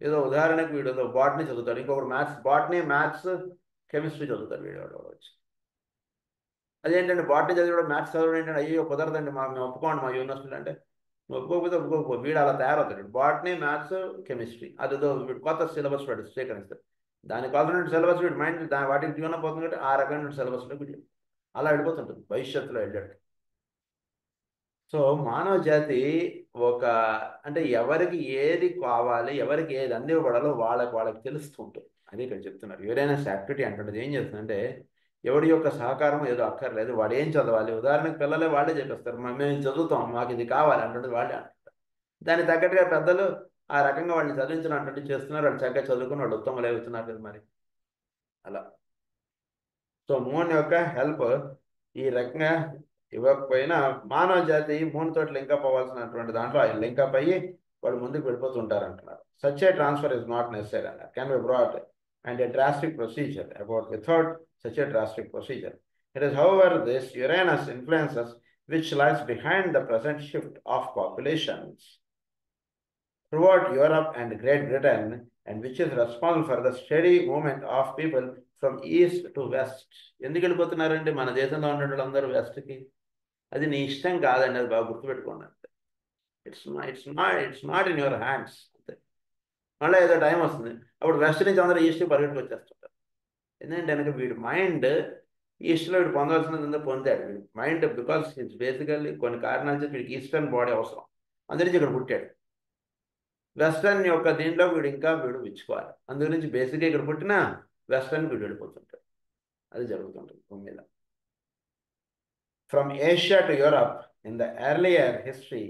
ఏదో ఉదాహరణకు వీడు ఏదో బాటనీ చదువుతాడు, ఇంకొకటి బాటనీ మ్యాథ్స్ కెమిస్ట్రీ చదువుతాడు. వీడు వచ్చి అదేంటంటే బాటనీ చదివాడు మ్యాథ్స్ చదవడం ఏంటంటే అయ్యో కుదరదండి మేము ఒప్పుకోండి మా యూనివర్సిటీ అంటే ఒప్పుకోకపోతే ఒప్పుకోకపో వీడు అలా తయారవుతాడు. బాటనీ మ్యాథ్స్ కెమిస్ట్రీ అదేదో వీడు కొత్త సిలబస్ వాడు స్వీకరిస్తాడు. దానికి కావాల్సిన సిలబస్ వీడు మైండ్ వాటికి ట్యూన్ పోతుంది కాబట్టి ఆ రకమైన సిలబస్లో వీడు అలా వెళ్ళిపోతుంటుంది భవిష్యత్తులో వెళ్ళాడు. సో మానవ జాతి ఒక అంటే ఎవరికి ఏది కావాలి, ఎవరికి ఏది అందివ్వబడాలో వాళ్ళకి తెలుస్తూ ఉంటుంది. అది ఇక్కడ చెప్తున్నారు. యురేనస్ యాక్టివిటీ అంటున్నది ఏం చేస్తుందంటే ఎవడి యొక్క సహకారం ఏదో అక్కర్లేదు, వాడు ఏం చదవాలి. ఉదాహరణకు పిల్లలే వాళ్ళే చెప్పేస్తారు మేము చదువుతాం మాకు ఇది కావాలి అంటుంటే వాళ్ళే అంటారు. దానికి తగ్గట్టుగా పెద్దలు ఆ రకంగా వాళ్ళని చదివించడం అంటే చేస్తున్నారు. వాళ్ళు చక్కగా చదువుకుని వాళ్ళు ఉత్తమలు అవుతున్నారు కదా మరి అలా. సో మూన్ యొక్క హెల్ప్ ఈ రకంగా ఇవ్వకపోయినా మానవ జాతి మూన్ తోటి లింకప్ అవ్వాల్సినటువంటి దాంట్లో లింకప్ అయ్యి వాళ్ళు ముందుకు వెళ్ళిపోతుంటారు అంటున్నారు. Such a transfer is not necessary అన్నారు. Can be brought and a drastic procedure without such a drastic procedure. It is, however, this Uranus influences which lies behind the present shift of populations throughout Europe and Great Britain, and which is responsible for the steady movement of people from east to west. ఎందుకు వెళ్ళిపోతున్నారంటే మన దేశంలో ఉన్న వాళ్ళందరూ వెస్ట్కి. అది నీ ఇష్టం కాదండి, అది బాగా గుర్తుపెట్టుకోండి. It's not in your hands. మళ్ళీ ఏదో టైం వస్తుంది అప్పుడు వెస్ట్ నుంచి అందరూ ఈస్ట్కి పరిగెట్టుకు వచ్చేస్తుంటారు. ఎందుకంటే వీడి మైండ్ ఈస్ట్లో వీడు పొందాల్సినది పొందాడు. వీడి మైండ్ బికాస్ ఇట్స్ బేసికల్లీ కొన్ని కారణాలు చేసి వీడికి ఈస్టర్న్ బాడీ అవసరం, అందుగురించి ఇక్కడ పుట్టాడు. వెస్టర్న్ యొక్క దీంట్లో వీడు ఇంకా వీడు విచ్చుకోవాలి. అందుగురించి బేసిక్గా ఇక్కడ పుట్టినా వెస్టర్న్ వీడు వెళ్ళిపోతుంటాడు. అది జరుగుతుంటుంది భూమి మీద. From Asia to Europe in the earlier history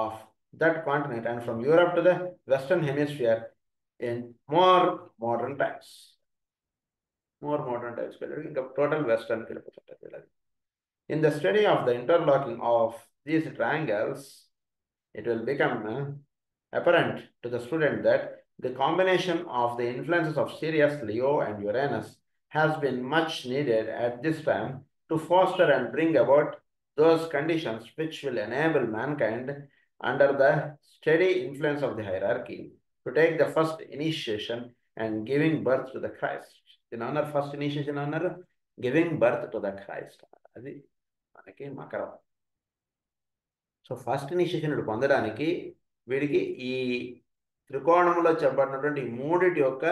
of that continent and from Europe to the Western Hemisphere in more modern times. Total Western. In the study of the interlocking of these triangles, it will become apparent to the student that the combination of the influences of Sirius, Leo and Uranus has been much needed at this time to foster and bring about those conditions which will enable mankind under the steady influence of the hierarchy to take the first initiation and giving birth to the Christ. In honor first initiation honor giving birth to the Christ. అది మనకి మకరం. So first initiation పొందడానికి వీడికి ఈ త్రికోణంలో చెప్పబడినటువంటి మూడిటి యొక్క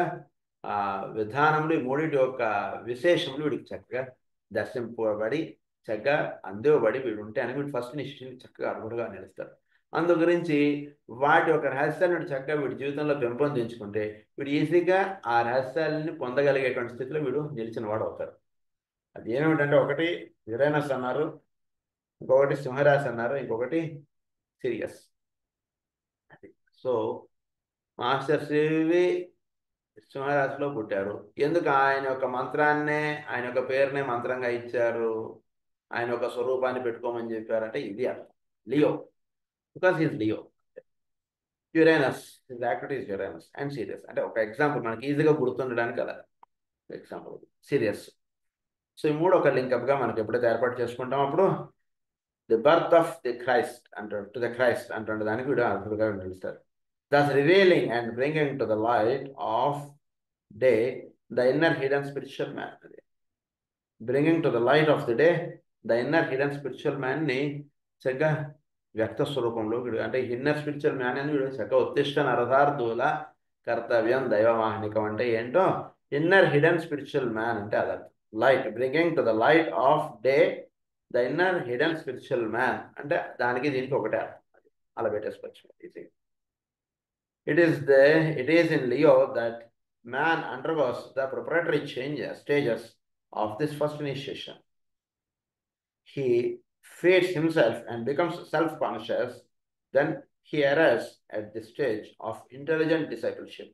విధానములు ఈ మూడింటి యొక్క విశేషములు వీడికి చక్కగా దర్శింపబడి చక్కగా అందివ్వబడి వీడు ఉంటే అని వీడు ఫస్ట్ ఇనిషియేషన్ చక్కగా అర్హుడుగా నిలుస్తాడు. అందు గురించి వాటి యొక్క రహస్యాన్ని వీడు చక్కగా వీడి జీవితంలో పెంపొందించుకుంటే వీడు ఈజీగా ఆ రహస్యాలని పొందగలిగేటువంటి స్థితిలో వీడు నిలిచిన వాడు అవుతాడు. అది ఏమిటంటే ఒకటి యురేనస్ అన్నారు, ఇంకొకటి సింహరాశి అన్నారు, ఇంకొకటి సిరియస్. అది సో మాస్టర్ సివి సింహరాశిలో పుట్టారు. ఎందుకు ఆయన యొక్క మంత్రాన్నే ఆయన యొక్క పేరునే మంత్రంగా ఇచ్చారు, ఆయన యొక్క స్వరూపాన్ని పెట్టుకోమని చెప్పారంటే ఇది అర్థం. Leo, because is Leo. Uranus, his activities Uranus and serious. అంటే ఒక ఎగ్జాంపుల్ మనకి ఈజీగా గుర్తుండడానికి అలా ఎగ్జాంపుల్ సీరియస్. సో ఈ మూడు ఒక లింకప్గా మనకి ఎప్పుడైతే ఏర్పాటు చేసుకుంటాం అప్పుడు the birth of the Christ అంటాడు, టు ద క్రైస్ట్ అంటుండే దానికి వీడు అర్థుడుగా నిలుస్తారు. thus revealing and bringing to the light of day the inner hidden spiritual man. Bringing to the light of the day the inner hidden spiritual man ని చక్కగా వ్యక్త స్వరూపంలో వీడు అంటే ఇన్నర్ స్పిరిచువల్ మ్యాన్ అని వీడు చక్కగా ఉత్తిష్ట నరదార్థుల కర్తవ్యం దైవవాహనికం అంటే ఏంటో ఇన్నర్ హిడెన్ స్పిరిచువల్ మ్యాన్ అంటే అదర్థం. Light, bringing to the light of day the inner hidden spiritual man అంటే దానికి దీనికి ఒకటే అర్థం. అలా పెట్టేసుకోవచ్చు easy. It is in Leo that man undergoes the preparatory stages of this first initiation. He feeds himself and becomes self-conscious. Then he arrives at the stage of intelligent discipleship.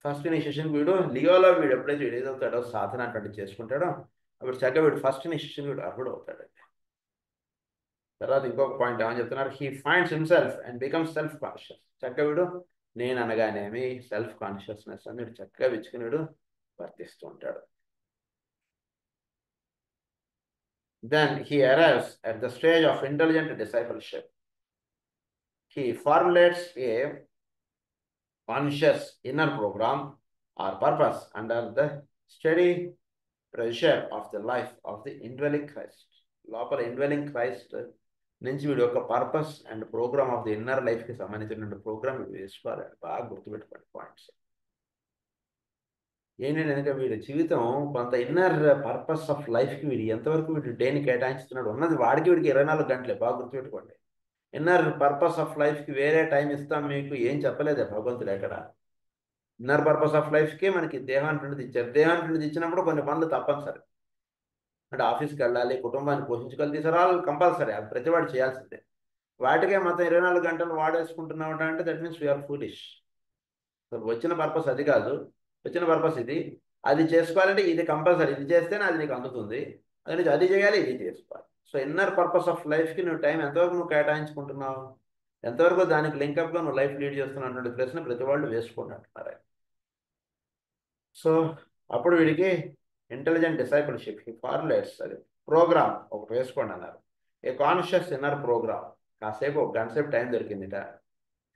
First initiation వీడు లియోలో వీడు ఎప్పుడైతే వీడు ఏదవుతాడో సాధన అటువంటి చేసుకుంటాడో అప్పుడు చక్కగా వీడు first initiation వీడు అర్హుడు అవుతాడు. తర్వాత ఇంకొక పాయింట్ ఏమని చెప్తున్నారు, he finds himself and becomes self conscious. చక్కగా వీడు నేను అనగానేమి సెల్ఫ్ కాన్షియస్నెస్ అని వీడు చక్కగా విచ్చుకుని వీడు వర్తిస్తూ ఉంటాడు. Then he arrives at the stage of intelligent discipleship. He formulates a conscious inner program or purpose under the steady pressure of the life of the indwelling Christ. లోపల indwelling Christ నుంచి వీడు ఒక purpose and program of the inner లైఫ్కి సంబంధించిన programme వీడు వేసుకోవాలి. బాగా గుర్తుపెట్టుకోండి పాయింట్స్ ఏంటంటే వీడి జీవితం కొంత ఇన్నర్ పర్పస్ ఆఫ్ లైఫ్కి వీడు ఎంతవరకు వీడు డేని కేటాయించుతున్నాడు ఉన్నది వాడికి వీడికి 24 గంటలే. బాగా గుర్తుపెట్టుకోండి. ఇన్నర్ పర్పస్ ఆఫ్ లైఫ్కి వేరే టైం ఇస్తాం మీకు ఏం చెప్పలేదే భగవంతుడు ఎక్కడ. ఇన్నర్ పర్పస్ ఆఫ్ లైఫ్కి మనకి దేహాన్ని ఇచ్చారు. దేహాన్ని ఇచ్చినప్పుడు కొన్ని పనులు తప్పనిసరి. అంటే ఆఫీస్కి వెళ్ళాలి, కుటుంబాన్ని పోషించుకోవాలి, తీసుకురావాలి కంపల్సరీ, అది ప్రతివాడు చేయాల్సిందే. వాటికే మొత్తం 24 గంటలు వాడేసుకుంటున్నాం అంటే దట్ మీన్స్ వీఆర్ ఫూలిష్. వచ్చిన పర్పస్ అది కాదు, వచ్చిన పర్పస్ ఇది. అది చేసుకోవాలంటే ఇది కంపల్సరీ, ఇది చేస్తేనే అది నీకు అందుతుంది. అది చేయాలి, ఇది చేసుకోవాలి. సో ఇన్నర్ పర్పస్ ఆఫ్ లైఫ్కి నువ్వు టైం ఎంతవరకు నువ్వు కేటాయించుకుంటున్నావు, ఎంతవరకు దానికి లింకప్గా నువ్వు లైఫ్ లీడ్ చేస్తున్నటువంటి ప్రశ్న ప్రతి వాళ్ళు వేసుకుంటున్నారు. సో అప్పుడు వీడికి ఇంటెలిజెంట్ డిసైపుల్షిప్ హీ ఫార్ములేట్స్ అది ప్రోగ్రామ్ ఒకటి వేసుకోండి అన్నారు. A conscious inner program. కాసేపు ఒక గంట సేపు టైం దొరికిందిట,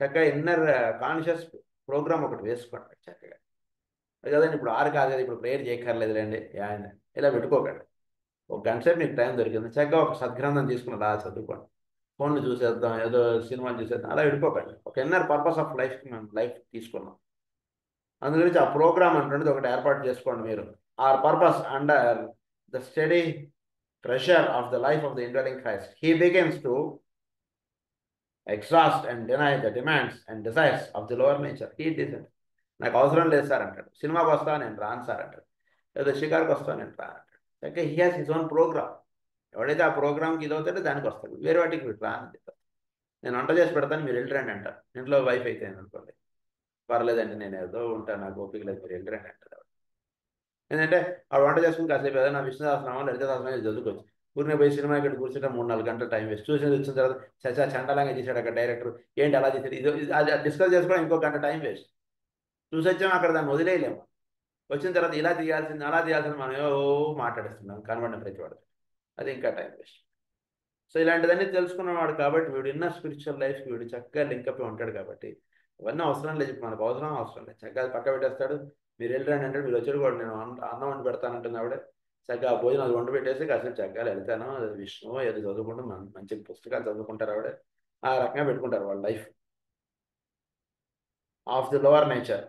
చక్కగా ఇన్నర్ కాన్షియస్ ప్రోగ్రామ్ ఒకటి వేసుకోండి చక్కగా. అది కదండి ఇప్పుడు 6 కాదు కదా, ఇప్పుడు ప్రేయర్ చేయక్కర్లేదులేండి ఆయన ఇలా పెట్టుకోకండి. ఒక గంట సేపు మీకు టైం దొరికింది, చక్కగా ఒక సద్గ్రంథం తీసుకుని అలా చదువుకోండి. ఫోన్లు చూసేద్దాం, ఏదో సినిమాలు చూసేద్దాం, అలా పెట్టుకోకండి. ఒక ఇన్నర్ పర్పస్ ఆఫ్ లైఫ్కి మేము లైఫ్ తీసుకున్నాం. అందుగురించి ఆ ప్రోగ్రామ్ అంటున్నది ఒకటి ఏర్పాటు చేసుకోండి మీరు. Our purpose under the steady pressure of the life of the indwelling Christ. He begins to exhaust and deny the demands and desires of the lower nature. He didn't. నాకు అవసరం లేదు సార్ అంటాడు. సినిమాకి వస్తా నేను రాను సార్ అంటాడు. లేదా షికార్కి వస్తా నేను రాను అంటాడు. Okay, he has his own program. ఎవడైతే ఆ ప్రోగ్రామ్కి ఇది అవుతాడో దానికి వస్తాడు. వేరే వాటికి వీడు రాను చెప్తాను. నేను వంట చేసి పెడతాను మీరు వెళ్ళరండి అంటారు. ఇంట్లో వైఫ్ అయితే అనుకోండి, పర్లేదండి నేను ఏదో ఉంటాను, నాకు ఓపిక లేదు, మీరు వెళ్ళరండి అంటారు. ఏంటంటే ఆ వంట చేసుకుని కాసేపు ఏదైనా విష్ణుదాసనామా లలితాసనం చదువుకోవచ్చు. ఊరినే పోయి సినిమా ఇక్కడ కూర్చుంటే 3-4 గంటల టైం వేస్ట్. చూసి వచ్చిన తర్వాత చచ్చా చండాలంగా చేశాడు అక్కడ డైరెక్టర్, ఏంటి అలా చేశాడు, ఇది అది డిస్కస్ చేసుకోవడం ఇంకో గంట టైం వేస్ట్. చూసి వచ్చాము అక్కడ దాన్ని వదిలేయలేము. వచ్చిన తర్వాత ఇలా తీయాల్సింది అలా తీయాల్సింది మనం ఏవో మాట్లాడిస్తున్నాం కనబడిన ప్రతివాడు, అది ఇంకా టైం వేస్ట్. సో ఇలాంటిదన్నీ తెలుసుకున్నవాడు కాబట్టి వీడు ఇన్నర్ స్పిరిచువల్ లైఫ్కి వీడు చక్కగా లింకప్ ఉంటాడు. కాబట్టి ఇవన్నీ అవసరం లేదు, మనకు అవసరం లేదు. చక్కగా పక్క పెట్టేస్తాడు. మీరు వెళ్ళండి అంటే మీరు వచ్చాడు కూడా నేను అన్నం వండి పెడతానంటుంది ఆవిడ. చక్కగా భోజనం అది వండి పెట్టేసి కాసేపు చక్కగా వెళ్తాను విష్ణు ఏదో చదువుకుంటూ మంచి పుస్తకాలు చదువుకుంటారు ఆవిడ. ఆ రకంగా పెట్టుకుంటారు వాళ్ళ life of the lower nature.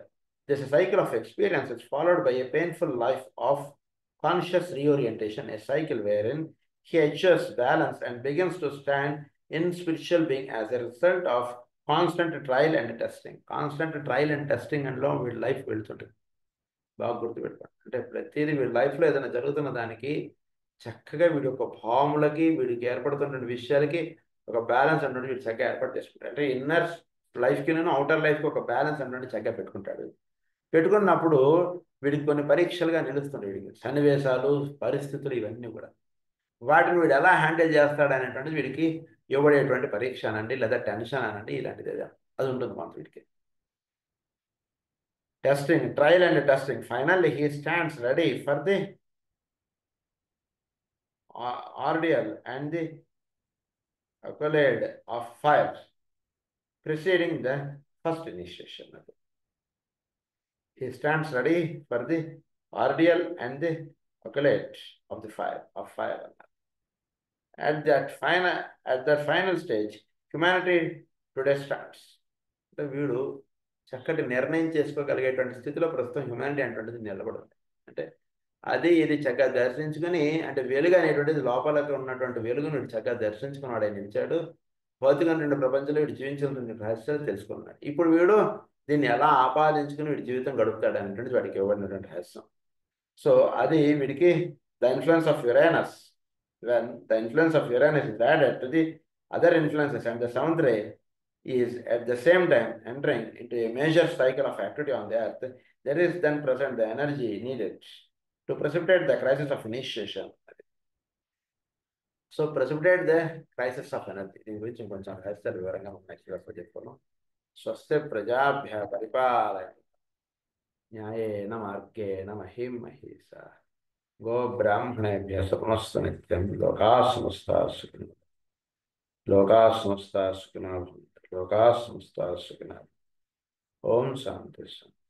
This cycle of experience is followed by a painful life of conscious reorientation, a cycle wherein he achieves balance and begins to stand in spiritual being as a result of constant trial and testing. Constant trial and testing and లో వీడి life వెళ్తుంటుంది. బాగా గుర్తుపెట్టుకోండి. అంటే ప్రతిదీ వీడి లైఫ్లో ఏదైనా జరుగుతున్న దానికి చక్కగా వీడి యొక్క భావములకి వీడికి ఏర్పడుతున్న విషయాలకి ఒక బ్యాలెన్స్ అన్నట్టు వీడు చక్కగా ఏర్పాటు చేసుకుంటాడు. అంటే ఇన్నర్ లైఫ్కి అవుటర్ లైఫ్కి ఒక బ్యాలెన్స్ అన్నట్టు చక్కగా పెట్టుకుంటాడు. పెట్టుకున్నప్పుడు వీడికి కొన్ని పరీక్షలుగా నిలుస్తుంది. వీడికి సన్నివేశాలు, పరిస్థితులు ఇవన్నీ కూడా వాటిని వీడు ఎలా హ్యాండిల్ చేస్తాడు అనేటువంటిది వీడికి ఇవ్వబడేటువంటి పరీక్ష అనండి, లేదా టెన్షన్ అనండి, ఇలాంటిది అది ఉంటుంది మనకు వీడికి. Testing, trial and testing. Finally he stands ready for the ordeal and the accolade of fire preceding the first initiation. He stands ready for the ordeal and the accolade of the fire. At that final stage, humanity today stands. వీడు చక్కటి నిర్ణయం చేసుకోగలిగేటువంటి స్థితిలో ప్రస్తుతం humanity అనేటువంటిది నిలబడింది. అంటే అది ఇది చక్కగా దర్శించుకుని, అంటే వెలుగు అనేటువంటిది లోపలకు ఉన్నటువంటి వెలుగును చక్కగా దర్శించుకున్నాడు. ఆయన నిలిచాడు. భౌతికమైన ప్రపంచంలో వీడు జీవించాల్సిన రహస్యాలు తెలుసుకున్నాడు. ఇప్పుడు వీడు దీన్ని ఎలా ఆపాదించుకుని వీడి జీవితం గడుపుతాడు అనేటువంటిది వాడికి ఇవ్వబడినటువంటి రహస్యం. సో అది వీడికి the influence of Uranus. When the influence of Uranus is added to the other influences and the seventh ray is at the same time entering into a major cycle of activity on the earth, there is then present the energy needed to precipitate the crisis of initiation. So precipitate the crisis of energy. దీని గురించి ఇంకొంచెం రహస్యాలు వివరంగా next క్లాస్లో చెప్పుకున్నాం. స్వస్తి ప్రజాభ్య పరిపాలయ న్యాయేన మార్గేణ మహిం మహీషా గో బ్రాహ్మణేభ్య సమస్తు నిత్యం లోకా సమస్తా సుఖినో భవంతు. ఓం శాంతి శాంతి.